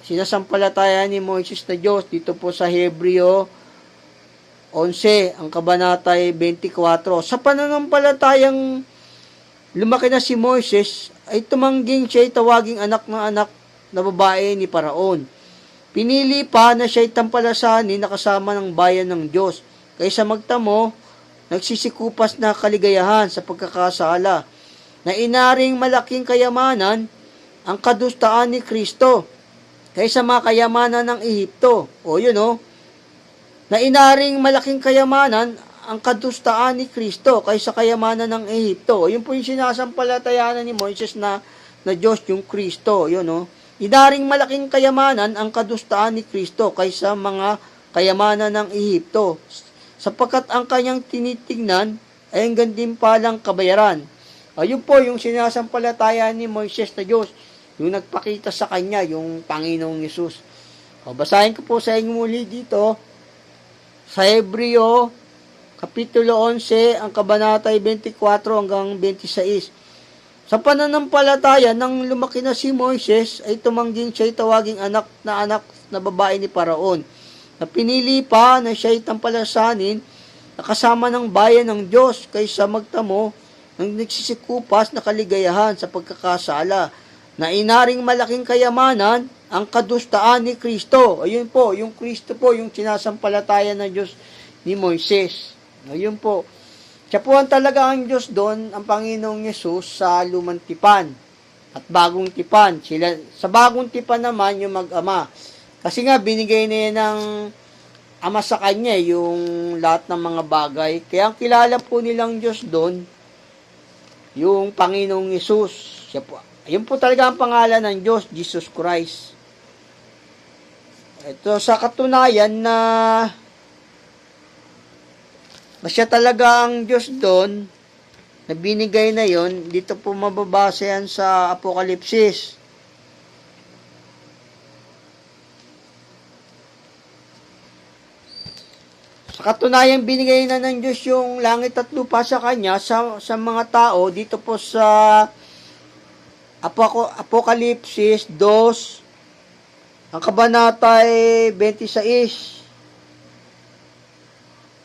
sinasampalatayan ni Moises na Diyos dito po sa Hebreo 11, ang kabanatay 24. Sa pananampalatayang lumaki na si Moises, ay tumangging siya'y tawaging anak na babae ni Paraon. Pinili pa na siya'y tampalasanin na kasama ng bayan ng Diyos, kaysa magtamo, nagsisikupas na kaligayahan sa pagkakasala, na inaring malaking kayamanan ang kadustaan ni Kristo, kaysa mga kayamanan ng Ehipto. O yun o, na inaring malaking kayamanan ang kadustaan ni Kristo kaysa kayamanan ng Ehipto. Yun po yung sinasampalatayanan ni Moises na Diyos yung Kristo. Yun, no? Inaring malaking kayamanan ang kadustaan ni Kristo kaysa mga kayamanan ng Ehipto. Sapagkat ang kanyang tinitingnan ay hanggang din palang kabayaran. Ayun po yung sinasampalatayanan ni Moises na Diyos. Yung nagpakita sa kanya, yung Panginoong Yesus. Basahin ko po sa inyo muli dito sa Hebreo Kapitulo 11, ang kabanatay 24 hanggang 26. Sa pananampalataya, nang lumaki na si Moises, ay tumangging siya'y tawaging anak na babae ni Paraon, na pinili pa na siya'y tampalasanin na kasama ng bayan ng Diyos kaysa magtamo ng nagsisikupas na kaligayahan sa pagkakasala, na inaring malaking kayamanan ang kadustaan ni Kristo. Ayun po, yung Kristo po, yung sinasampalataya ng Diyos ni Moises. Ayun po. Siya po ang talaga ang Diyos doon, ang Panginoong Yesus sa lumang tipan at bagong tipan. Sa bagong tipan naman, yung mag-ama. Kasi nga, binigay na yan ng ama sa kanya, yung lahat ng mga bagay. Kaya ang kilala po nilang Diyos doon, yung Panginoong Yesus. Ayun po talaga ang pangalan ng Diyos, Jesus Christ. Ito sa katunayan na siya talaga ang Diyos doon, na binigay na yon, dito po mababasa yan sa Apokalipsis. Sa katunayan, binigay na ng Diyos yung langit at lupa sa kanya, sa mga tao, dito po sa Apokalipsis 2, ang kabanatay 26.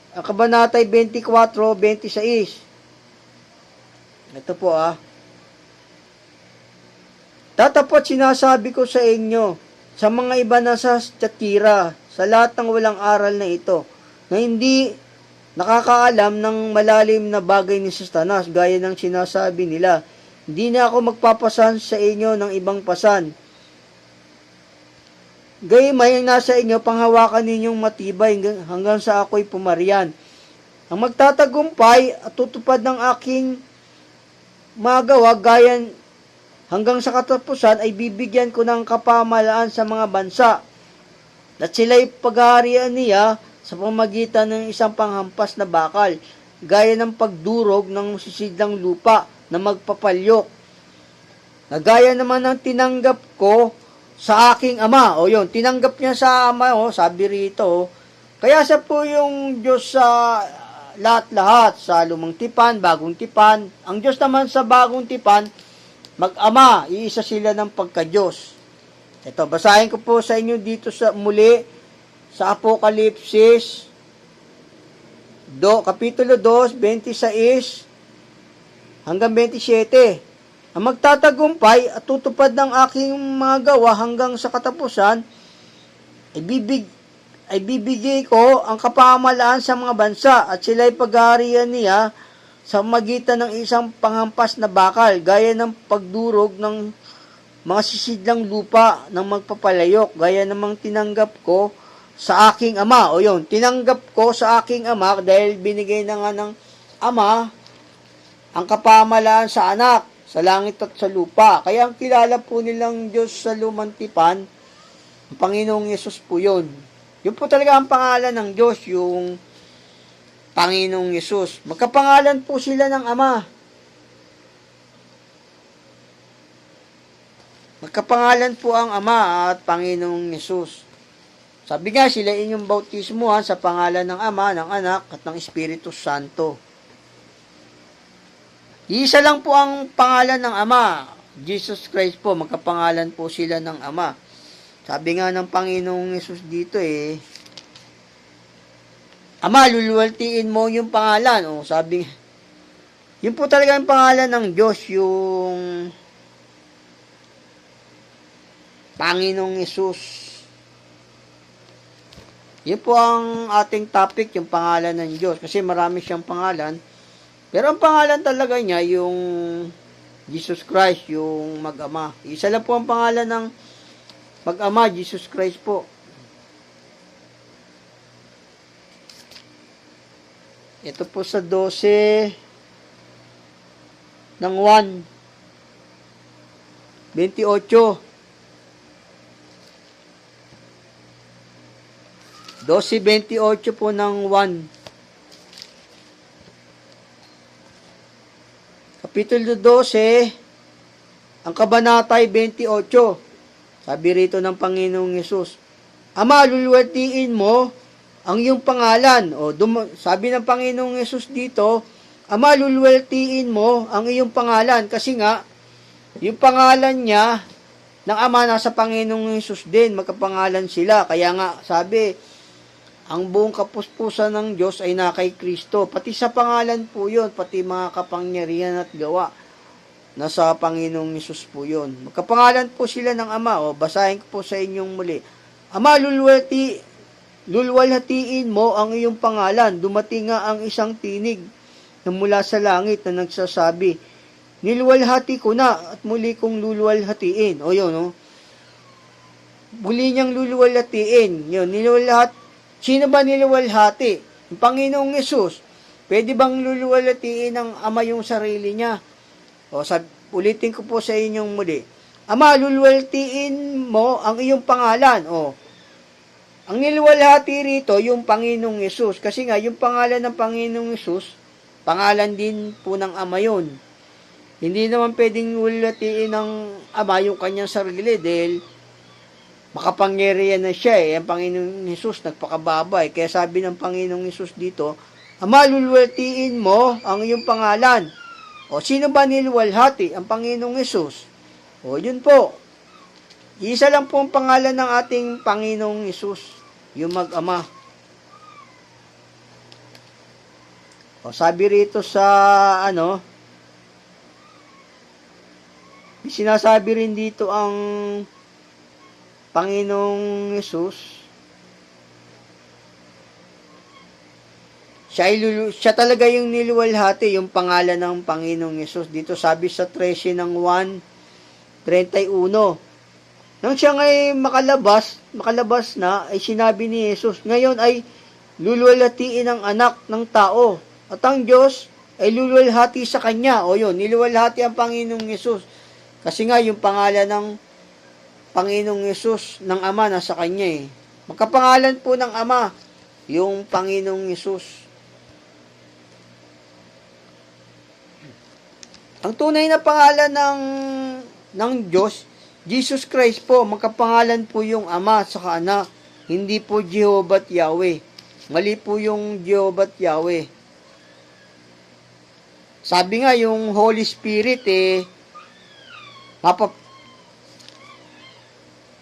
Ang kabanatay 24, 26. Ito po Tatapot sinasabi ko sa inyo, sa mga iba na sa Tiatira, sa lahat ng walang aral na ito, na hindi nakakaalam ng malalim na bagay ni Satanas, gaya ng sinasabi nila, hindi na ako magpapasan sa inyo ng ibang pasan. Gayumay ang nasa inyo, panghawakan ninyong matibay hanggang sa ako'y pumarian. Ang magtatagumpay at tutupad ng aking magawa hanggang sa katapusan ay bibigyan ko ng kapamahalaan sa mga bansa, at sila'y paghaharian niya sa pamagitan ng isang panghampas na bakal, gaya ng pagdurog ng sisidlang lupa na magpapalyok, na gaya naman ng tinanggap ko sa aking ama. O yun, tinanggap niya sa ama, sabi rito. Kaya siya po yung Diyos sa lahat-lahat, sa lumang tipan, bagong tipan. Ang Diyos naman sa bagong tipan, mag-ama, iisa sila ng pagka-Diyos. Ito, basahin ko po sa inyo dito muli sa Apokalipsis Kapitulo 2, 26 hanggang 27. Ang magtatagumpay at tutupad ng aking mga gawa hanggang sa katapusan, ay bibigay ko ang kapamahalaan sa mga bansa, at sila'y paghaharian niya sa magitan ng isang panghampas na bakal, gaya ng pagdurog ng mga sisidlang lupa ng magpapalayok, gaya namang tinanggap ko sa aking ama. O yun, tinanggap ko sa aking ama dahil binigay na nga ng ama ang kapamahalaan sa anak, sa langit at sa lupa. Kaya ang kilala po nilang Diyos sa lumang tipan, ang Panginoong Yesus po yun. Yun po talaga ang pangalan ng Diyos, yung Panginoong Yesus. Magkapangalan po sila ng Ama. Magkapangalan po ang Ama at Panginoong Yesus. Sabi nga, sila inyong bautismuhan sa pangalan ng Ama, ng Anak, at ng Espiritu Santo. Isa lang po ang pangalan ng Ama, Jesus Christ po, magkapangalan po sila ng Ama. Sabi nga ng Panginoong Yesus dito Ama, luluwaltiin mo yung pangalan. O, sabi, Yun po talaga ang pangalan ng Diyos, yung Panginoong Hesus. Yun po ang ating topic, yung pangalan ng Diyos. Kasi marami siyang pangalan. Pero ang pangalan talaga niya, yung Jesus Christ, yung Mag-ama. Isa lang po ang pangalan ng Mag-ama, Jesus Christ po. Ito po sa 12 ng 1:28. 12:28 po ng 1. Kapitulo 12, ang kabanata ay 28. Sabi rito ng Panginoong Hesus, Ama, luluwatiin mo ang iyong pangalan. Sabi ng Panginoong Hesus dito, Ama, luluwatiin mo ang iyong pangalan. Kasi nga, yung pangalan niya, ng Ama nasa Panginoong Hesus din. Magkapangalan sila. Kaya nga, sabi, ang buong kapuspusan ng Diyos ay na kay Kristo. Pati sa pangalan po yun, pati mga kapangyarihan at gawa. Nasa Panginoong Hesus po yun. Magkapangalan po sila ng Ama. Basahin ko po sa inyong muli. Ama, lulwalhatiin mo ang iyong pangalan. Dumating nga ang isang tinig na mula sa langit na nagsasabi, Nilwalhati ko na at muli kong lulwalhatiin. Yun. Muli niyang lulwalhatiin. Yun, Sino ba nilwalhati? Yung Panginoong Hesus. Pwede bang lulwalhatiin ng Ama yung sarili niya? Ulitin ko po sa inyong muli. Ama, lulwalhatiin mo ang iyong pangalan. Ang nilwalhati rito, yung Panginoong Hesus. Kasi nga, yung pangalan ng Panginoong Hesus, pangalan din po ng Ama yun. Hindi naman pwedeng lulwalhatiin ng Ama yung kanyang sarili dahil makapangyarihan na siya. Ang Panginoong Hesus nagpakababa. Kaya sabi ng Panginoong Hesus dito, Ama, lulwalhatiin mo ang iyong pangalan. Sino ba nilwalhati? Ang Panginoong Hesus. Yun po. Isa lang po ang pangalan ng ating Panginoong Hesus, yung Mag-ama. Sabi rito sa sinasabi rin dito ang Panginoong Hesus. Siya talaga yung niliwalhati, yung pangalan ng Panginoong Hesus. Dito sabi sa 13 ng 1:31. Nang siya ngay makalabas na, ay sinabi ni Jesus, ngayon ay luluwalhatiin ang anak ng tao. At ang Diyos ay luluwalhati sa kanya. Yun, niliwalhati ang Panginoong Hesus. Kasi nga, yung pangalan ng Panginoong Hesus ng Ama nasa kanya. Magkapangalan po ng Ama, yung Panginoong Hesus. Ang tunay na pangalan ng Diyos, Jesus Christ po, magkapangalan po yung Ama at saka Anak. Hindi po Jehovah at Yahweh. Mali po yung Jehovah at Yahweh. Sabi nga, yung Holy Spirit,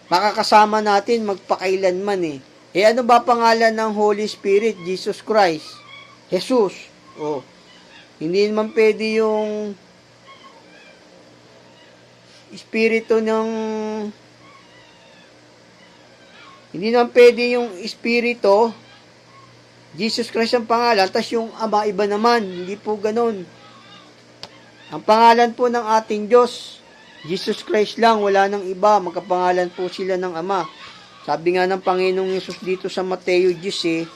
makakasama natin magpakailanman. Ano ba pangalan ng Holy Spirit? Jesus Christ. Jesus. Hindi naman pwede yung Espiritu ng hindi naman pwede yung Espiritu Jesus Christ ang pangalan, tas yung Ama iba naman. Hindi po ganun. Ang pangalan po ng ating Diyos, Jesus Christ lang, wala nang iba. Magkapangalan po sila ng Ama. Sabi nga ng Panginoong Hesus dito sa Mateo 10,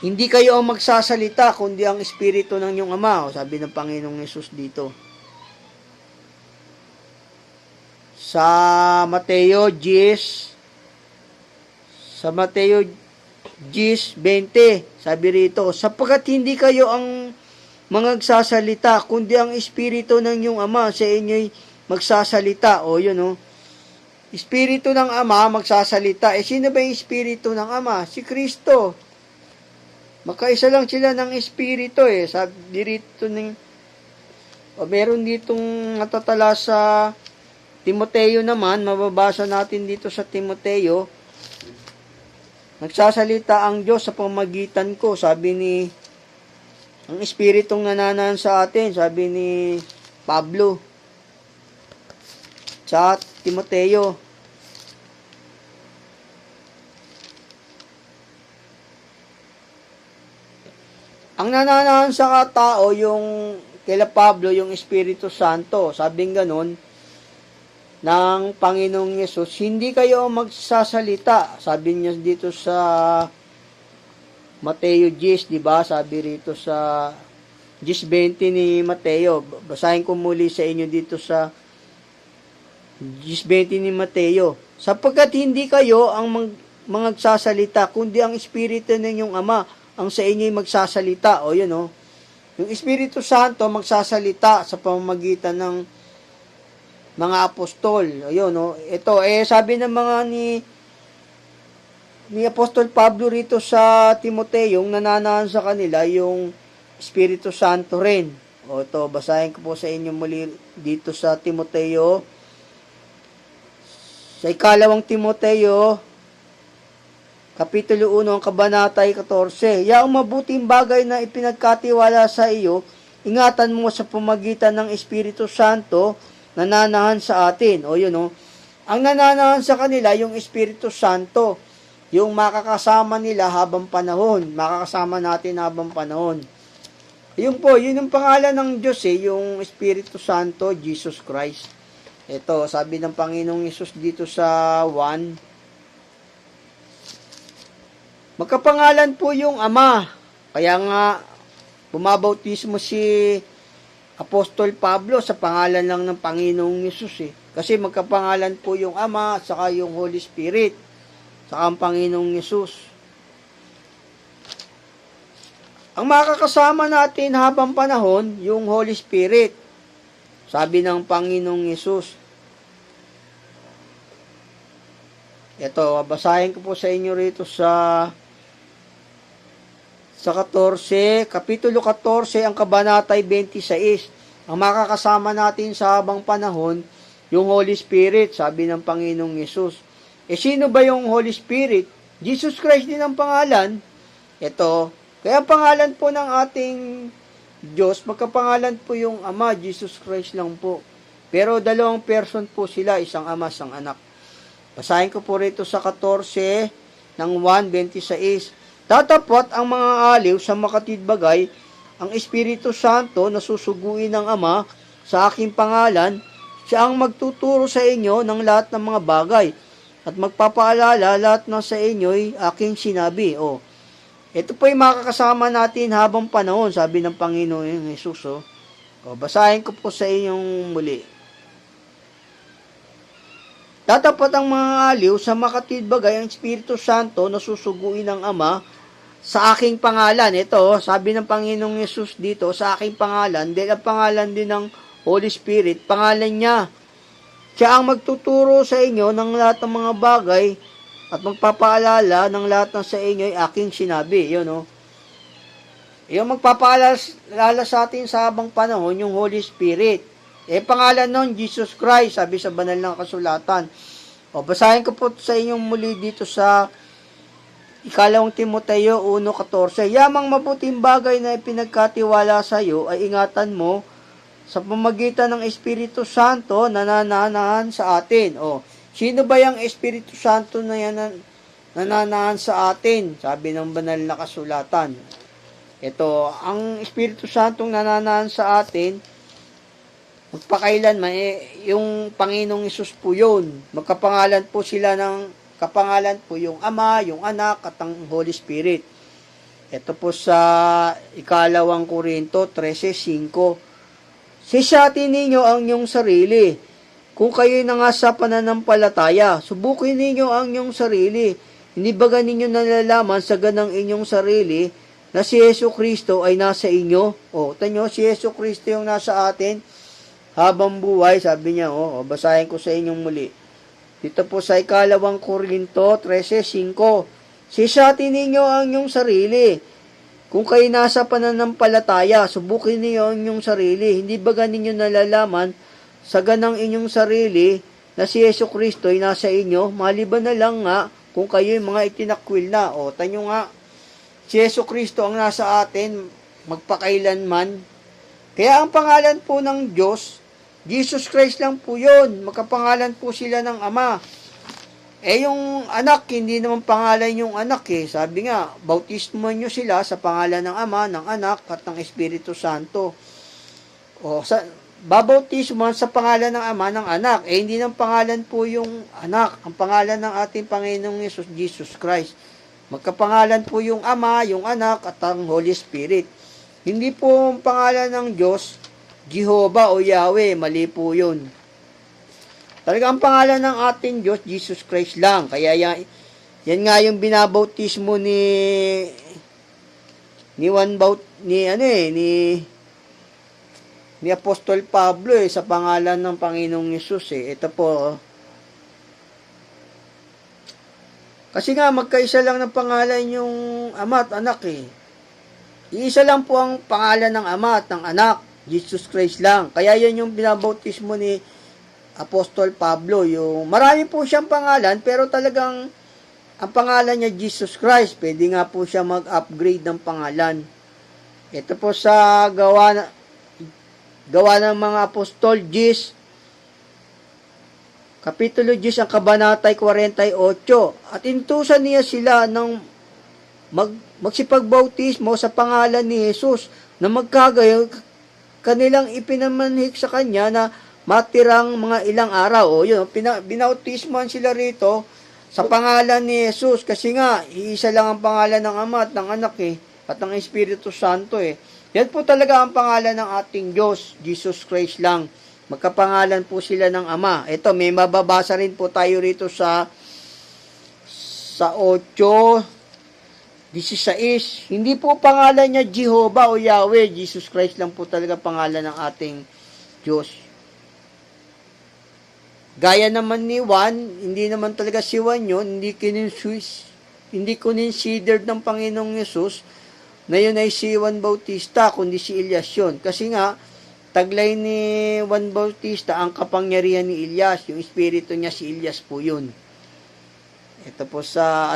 hindi kayo ang magsasalita, kundi ang Espiritu ng inyong Ama. Sabi ng Panginoong Hesus dito. Sa Mateo 10:20, sabi rito, sapagkat hindi kayo ang mga magsasalita, kundi ang Espiritu ng inyong Ama sa inyo'y magsasalita. Espiritu ng Ama magsasalita. Sino ba yung Espiritu ng Ama? Si Kristo. Magkaisa lang sila ng Espiritu. Sabi dito meron ditong natatala sa Timoteo naman, mababasa natin dito sa Timoteo, nagsasalita ang Diyos sa pamagitan ko, sabi ni Ang Espiritong nananahan sa atin, sabi ni Pablo sa Timoteo. Ang nananahan sa tao, yung kila Pablo, yung Espiritu Santo. Sabing ganun, ng Panginoong Yesus, hindi kayo magsasalita. Sabi niya dito sa Mateo 10, di ba? Sabi rito sa 10:20 ni Mateo. Basahin ko muli sa inyo dito sa 10:20 ni Mateo. Sapagkat hindi kayo ang magsasalita, kundi ang Espiritu ninyong Ama ang sa inyo'y magsasalita. O yun o. Yung Espiritu Santo magsasalita sa pamamagitan ng mga apostol. Ayun o. Ito, sabi ng mga ni Apostol Pablo rito sa Timoteo, yung nananahan sa kanila, yung Espiritu Santo rin. O ito, basahin ko po sa inyo muli dito sa Timoteo. Sa ikalawang Timoteo, Kapitulo 1, ang kabanata 14. Yaong mabuting bagay na ipinagkatiwala sa iyo, ingatan mo sa pamagitan ng Espiritu Santo, nananahan sa atin. O yun o. Ang nananahan sa kanila, yung Espiritu Santo, yung makakasama nila habang panahon. Makakasama natin habang panahon. Yun po, yun yung pangalan ng Diyos yung Espiritu Santo, Jesus Christ. Ito, sabi ng Panginoong Yesus dito sa 1, magkapangalan po yung Ama. Kaya nga, bumabautismo si Apostol Pablo sa pangalan lang ng Panginoong Yesus Kasi magkapangalan po yung Ama, saka yung Holy Spirit, saka ang Panginoong Yesus. Ang makakasama natin habang panahon, yung Holy Spirit. Sabi ng Panginoong Yesus. Ito, basahin ko po sa inyo rito sa 14, Kapitulo 14, ang kabanatay 26. Ang makakasama natin sa habang panahon, yung Holy Spirit, sabi ng Panginoong Yesus. Sino ba yung Holy Spirit? Jesus Christ din ang pangalan. Ito, kaya pangalan po ng ating Diyos, magkapangalan po yung Ama, Jesus Christ lang po. Pero dalawang person po sila, isang Ama, isang Anak. Basahin ko po rito sa 14 ng 1:26. Tatapot ang mga aliw sa makatidbagay, ang Espiritu Santo na susuguin ng Ama sa aking pangalan, siya ang magtuturo sa inyo ng lahat ng mga bagay at magpapaalala lahat na sa inyo'y aking sinabi. Ito po yung makakasama natin habang panahon, sabi ng Panginoon Jesus. Basahin ko po sa inyong muli. Tatapat ang mga aliw sa makatidbagay ang Espiritu Santo na susuguin ng Ama sa aking pangalan. Ito, sabi ng Panginoong Yesus dito, sa aking pangalan, dahil ang pangalan din ng Holy Spirit, pangalan niya. Siya ang magtuturo sa inyo ng lahat ng mga bagay at magpapaalala ng lahat ng sa inyo ay aking sinabi. Yun, yung magpapaalala sa atin sa habang panahon, yung Holy Spirit. Pangalan nun, Jesus Christ, sabi sa banal ng kasulatan. Basahin ko po sa inyong muli dito sa ikalawang Timoteo 1:14. Yamang mabuting bagay na ipinagkatiwala sa iyo ay ingatan mo sa pamagitan ng Espiritu Santo na nananahan sa atin. Sino ba yung Espiritu Santo na yan nananahan sa atin? Sabi ng banal na kasulatan. Ito, ang Espiritu Santong nananahan sa atin, magpakailanman, yung Panginoong Hesus po yun. Magkapangalan po sila ng kapangalan po yung Ama, yung Anak, at ang Holy Spirit. Ito po sa ikalawang Korinto 13:5. Sisatin ninyo ang inyong sarili. Kung kayo'y nangasa pananampalataya, subukin ninyo ang inyong sarili. Hindi baga ninyo nalalaman sa ganang inyong sarili na si Yesu Kristo ay nasa inyo? Tanyo, si Yesu Kristo yung nasa atin habang buhay, sabi niya, basahin ko sa inyong muli. Dito po sa ikalawang Korinto 13:5. Sisatin ninyo ang inyong sarili. Kung kayo nasa pananampalataya, subukin niyo ang inyong sarili. Hindi baga ninyo nalalaman sa ganang inyong sarili na si Yesu Kristo ay nasa inyo, maliban na lang nga kung kayo yung mga itinakwil na. Tanyo nga, si Yesu Kristo ang nasa atin, magpakailanman. Kaya ang pangalan po ng Diyos, Jesus Christ lang po yun. Magkapangalan po sila ng Ama. Yung anak, hindi naman pangalan yung anak eh. Sabi nga, bautismo nyo sila sa pangalan ng Ama, ng Anak, at ng Espiritu Santo. Babautismo sa pangalan ng Ama, ng Anak. Hindi ng pangalan po yung anak. Ang pangalan ng ating Panginoong Yesus, Jesus Christ. Magkapangalan po yung Ama, yung Anak, at ang Holy Spirit. Hindi po ang pangalan ng Diyos, Jehovah o Yahweh. Mali po yun. Talaga ang pangalan ng ating Diyos, Jesus Christ lang. Kaya yan nga yung binabautismo ni Apostol Pablo sa pangalan ng Panginoong Yesus Ito po. Kasi nga magkaisa lang ng pangalan yung Ama at Anak Iisa lang po ang pangalan ng Ama at ng Anak, Jesus Christ lang. Kaya yan yung binabautismo ni Apostol Pablo. Marami po siyang pangalan, pero talagang ang pangalan niya Jesus Christ. Pwede nga po siya mag-upgrade ng pangalan. Ito po sa gawa ng mga apostol, Kapitulo 10, ang kabanatay 48. At intusan niya sila ng magsipagbautismo sa pangalan ni Jesus, na magkagayon kanilang ipinamanhik sa kanya na matirang mga ilang araw. Binautismoan sila rito sa pangalan ni Jesus, kasi nga iisa lang ang pangalan ng Ama at ng Anak at ng Espiritu Santo Yan po talaga ang pangalan ng ating Diyos, Jesus Christ lang. Magkapangalan po sila ng Ama. Ito, may mababasa rin po tayo rito sa 8:16. Hindi po pangalan niya Jehovah o Yahweh. Jesus Christ lang po talaga pangalan ng ating Diyos. Gaya naman ni Juan, hindi naman talaga si Juan yun. Hindi considered ng Panginoong Yesus na yun ay si Juan Bautista, kundi si Elias yun. Kasi nga, taglay ni Juan Bautista ang kapangyarihan ni Elias. Yung espiritu niya, si Elias po yun. Ito po sa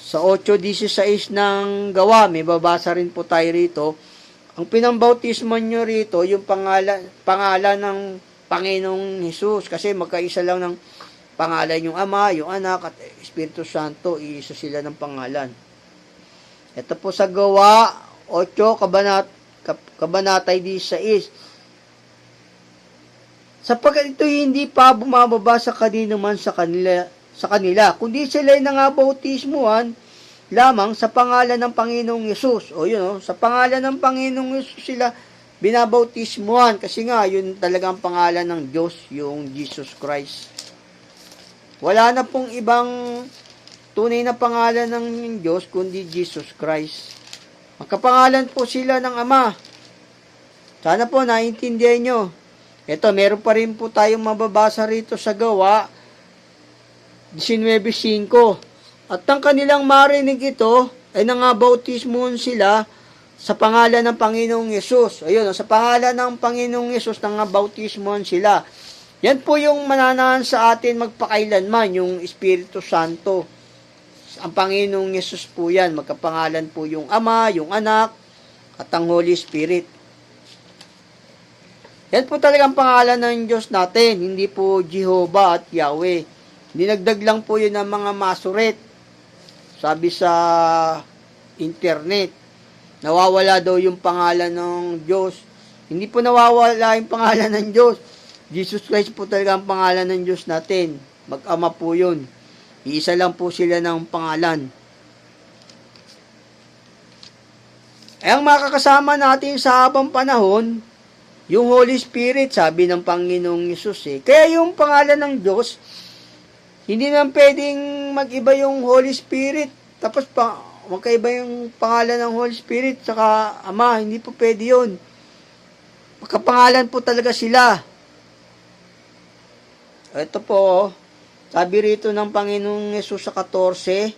sa 8:16 ng Gawa, may babasa rin po tayo rito. Ang pinambautismo nyo rito, yung pangalan ng Panginoong Hesus, kasi magkaisa lang ng pangalan yung Ama, yung Anak, at Espiritu Santo, iisa sila ng pangalan. Ito po sa Gawa 8, kabanatay 16. Sapagkat ito hindi pa bumababa sa kanino man sa kanila, kundi sila ay nangabautismuhan lamang sa pangalan ng Panginoong Yesus. Sa pangalan ng Panginoong Yesus sila binabautismuhan, kasi nga yun talagang pangalan ng Diyos, yung Jesus Christ. Wala na pong ibang tunay na pangalan ng Diyos kundi Jesus Christ. Magkapangalan po sila ng Ama. Sana po naiintindihan nyo. Ito, meron pa rin po tayong mababasa rito sa Gawa 19:5. At ang kanilang marinig ito, ay nangabautismuhan sila sa pangalan ng Panginoong Yesus. Sa pangalan ng Panginoong Yesus, nangabautismuhan sila. Yan po yung mananahan sa atin magpakailanman, yung Espiritu Santo. Ang Panginoong Yesus po yan. Magkapangalan po yung Ama, yung Anak, at ang Holy Spirit. Yan po talagang pangalan ng Diyos natin. Hindi po Jehovah at Yahweh. Dinagdag lang po yun ng mga masuret. Sabi sa internet, nawawala daw yung pangalan ng Diyos. Hindi po nawawala yung pangalan ng Diyos. Jesus Christ po talaga ang pangalan ng Diyos natin. Mag-ama po yun. Iisa lang po sila ng pangalan. Ang makakasama natin sa habang panahon, yung Holy Spirit, sabi ng Panginoong Yesus Kaya yung pangalan ng Diyos, hindi naman pwedeng mag-iba yung Holy Spirit. Tapos magkaiba yung pangalan ng Holy Spirit saka Ama. Hindi po pwede yun. Magkapangalan po talaga sila. Ito po, sabi rito ng Panginoong Yesus sa 14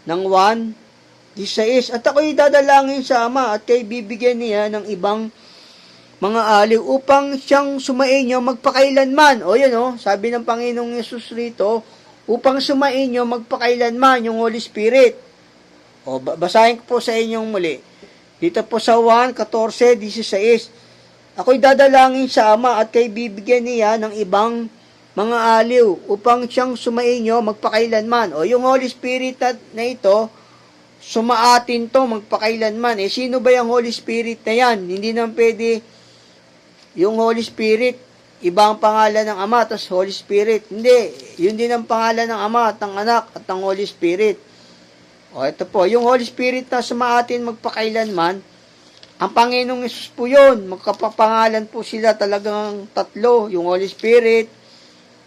ng 1:16. At ako'y dadalangin sa Ama at kay bibigyan niya ng ibang mga aliw upang siyang sumainyo magpakailanman. Sabi ng Panginoong Yesus rito, upang sumainyo magpakailanman yung Holy Spirit. O, basahin ko po sa inyong muli. Dito po sa 1:14-16. Ako'y dadalangin sa Ama at kay bibigyan niya ng ibang mga aliw upang siyang sumainyo magpakailanman. O, yung Holy Spirit na ito, sumaatin to magpakailanman. Sino ba yung Holy Spirit na yan? Hindi naman pwede yung Holy Spirit, ibang pangalan ng Ama, tas Holy Spirit. Hindi, yun din ang pangalan ng Ama, at ng Anak, at ng Holy Spirit. O, ito po, yung Holy Spirit na sumaatin magpakailanman, ang Panginoong Yesus po yun. Magkapapangalan po sila talagang tatlo, yung Holy Spirit,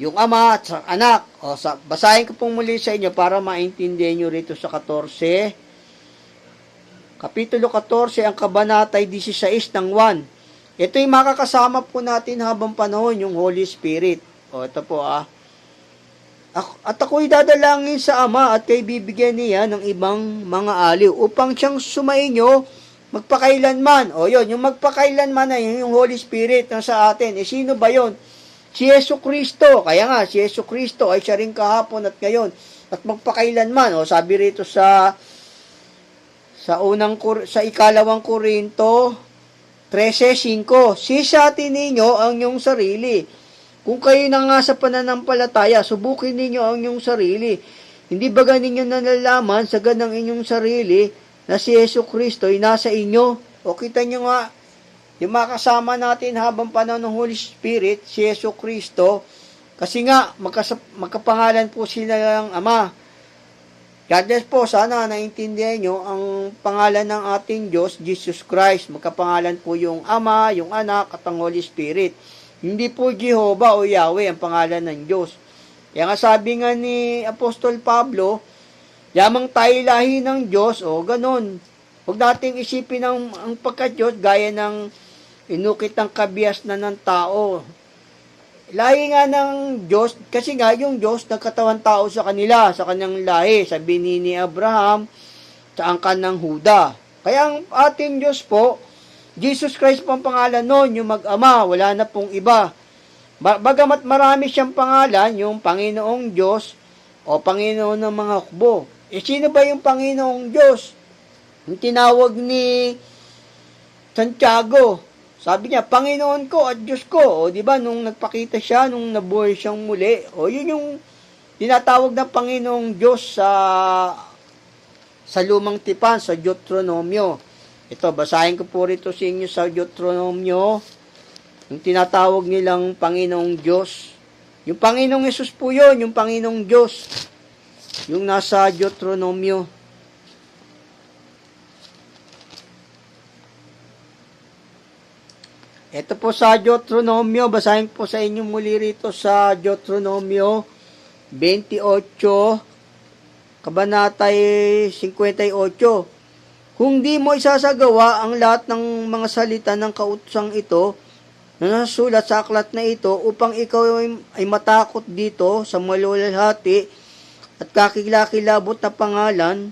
yung Ama, at sa Anak. O, basahin ko pong muli sa inyo para maintindihan nyo rito sa 14. Kapitulo 14, ang kabanatay 16 ng 1. Ito'y makakasama po natin habang panahon, yung Holy Spirit. O, ito po At ako'y dadalangin sa Ama at kay bibigyan niya ng ibang mga aliw upang siyang sumainyo magpakailanman. O yun, yung magpakailanman na yun, yung Holy Spirit na sa atin. Sino ba yun? Si Yesu Kristo. Kaya nga, si Yesu Kristo ay siya rin kahapon at ngayon. At magpakailanman. O sabi rito sa ikalawang Korinto 13:5. Sisatin ninyo ang inyong sarili. Kung kayo na nga sa pananampalataya, subukin ninyo ang inyong sarili. Hindi ba ninyo nalalaman sa ganang inyong sarili na si Yesu Kristo ay nasa inyo? O kita nyo nga, yung makasama natin habang panahon ng Holy Spirit, si Yesu Kristo, kasi nga, magkapangalan po sila ng Ama. God bless po, sana naintindihan nyo ang pangalan ng ating Diyos, Jesus Christ. Magkapangalan po yung Ama, yung Anak, at ang Holy Spirit. Hindi po Jehovah o Yahweh ang pangalan ng Diyos. Kaya nga sabi nga ni Apostol Pablo, yamang tayo lahi ng Diyos, o ganon. Huwag nating isipin ang pagka-Diyos gaya ng inukit ng kabias na ng tao. Lahi nga ng Diyos, kasi nga yung Diyos nagkatawan tao sa kanila, sa kanyang lahi, sabi ni Abraham, sa angkan ng Huda. Kaya ang ating Diyos po, Jesus Christ po ang pangalan nun, yung mag-ama, wala na pong iba. Bagamat marami siyang pangalan, yung Panginoong Diyos o Panginoon ng mga hukbo. Sino ba yung Panginoong Diyos? Yung tinawag ni Santiago, sabi niya, Panginoon ko at Diyos ko. O di ba nung nagpakita siya, nung nabuhay siyang muli, o yun yung tinatawag na Panginoong Diyos sa lumang tipan, sa Deuteronomio. Ito, basahin ko po rito sa inyo sa Deuteronomio, yung tinatawag nilang Panginoong Diyos. Yung Panginoong Yesus po yun, yung Panginoong Diyos. Yung nasa Deuteronomio. Ito po sa Deuteronomio, basahin po sa inyo muli rito sa Deuteronomio 28, kabanatay 58. Kung di mo isasagawa ang lahat ng mga salita ng kautosang ito na nasulat sa aklat na ito upang ikaw ay matakot dito sa maluwalhati at kakilakilabot na pangalan,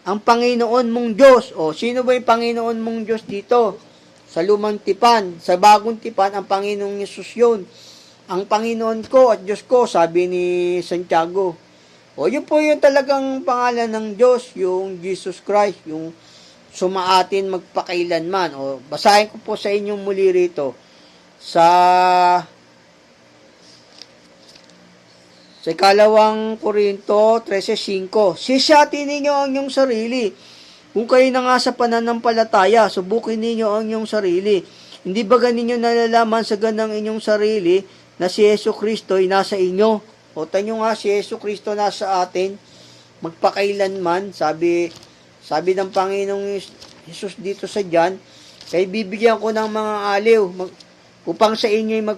ang Panginoon mong Diyos. O, sino ba yung Panginoon mong Diyos dito? Sa lumang tipan, sa bagong tipan, ang Panginoong Yesus yun. Ang Panginoon ko at Diyos ko, sabi ni Santiago. O, yun po yung talagang pangalan ng Diyos, yung Jesus Christ, yung sumaatin magpakailanman. O, basahin ko po sa inyong muli rito. Sa ikalawang Korinto 13:5. Sisatin ninyo ang inyong sarili. Kung kayo na nga sa pananampalataya, subukin ninyo ang inyong sarili. Hindi ba ninyo nalalaman sa ganang inyong sarili na si Yesu Kristo ay nasa inyo? O, tanyo nga si Yesu Kristo nasa atin, magpakailanman, sabi ng Panginoong Jesus dito sa John, kaya bibigyan ko ng mga aliw upang sa inyo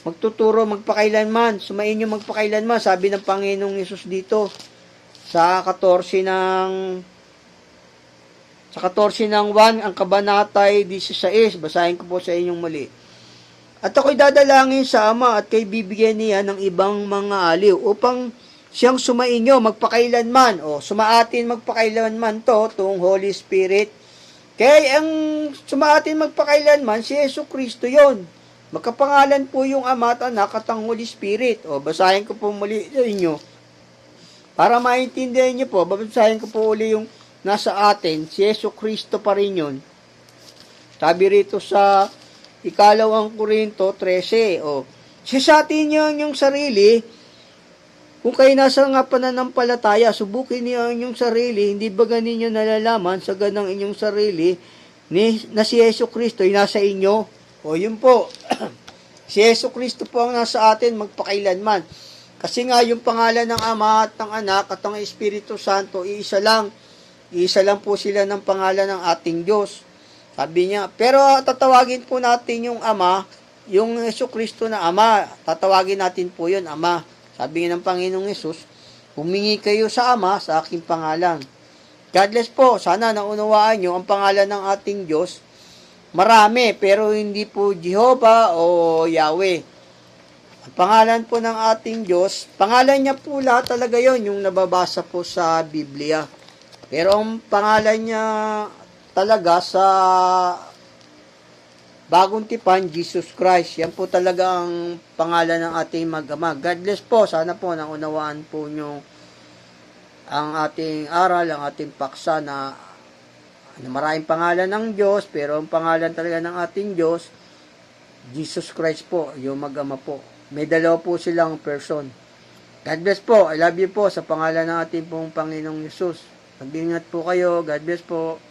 magtuturo magpakailanman, sumain nyo magpakailanman, sabi ng Panginoong Jesus dito sa 14 ng 1, ang kabanatay 16. Basahin ko po sa inyong muli. At ako'y dadalangin sa Ama at kay bibigyan niya ng ibang mga aliw upang siyang sumainyo magpakailanman. O, sumaatin magpakailanman itong Holy Spirit. Kaya ang sumaatin magpakailanman, si Yesu Kristo yon. Magkapangalan po yung Ama at Anak at ang Holy Spirit. O, basahin ko po muli sa inyo Para maintindihan niyo po, babasahin ko po uli yung nasa atin, si Yesu Kristo pa rin yun. Sabi rito sa ikalawang Korinto 13, sisatin niyo ang inyong sarili, kung kayo nasa nga pananampalataya, subukin niyo ang inyong sarili, hindi ba ganin niyo nalalaman sa ganang inyong sarili, na si Yesu Kristo ay nasa inyo? Yun po, si Yesu Kristo po ang nasa atin magpakailanman. Kasi nga yung pangalan ng Ama at ng Anak at ng Espiritu Santo, iisa lang. Iisa lang po sila ng pangalan ng ating Diyos. Sabi niya, pero tatawagin po natin yung Ama, yung Yesu Kristo na Ama, tatawagin natin po yun, Ama. Sabi ng Panginoong Yesus, humingi kayo sa Ama sa aking pangalan. God bless po. Sana naunawaan nyo ang pangalan ng ating Diyos. Marami, pero hindi po Jehovah o Yahweh. Ang pangalan po ng ating Diyos, pangalan niya po lahat talaga yon, yung nababasa po sa Biblia. Pero ang pangalan niya talaga sa Bagong Tipan, Jesus Christ. Yan po talaga ang pangalan ng ating mag-ama. God bless po. Sana po naunawaan po nyo ang ating aral, ang ating paksa na maraming pangalan ng Diyos, pero ang pangalan talaga ng ating Diyos, Jesus Christ po, yung mag-ama po. May dalawa po silang person. God bless po. I love you po sa pangalan ng ating pong Panginoong Yesus. Mag-ingat po kayo. God bless po.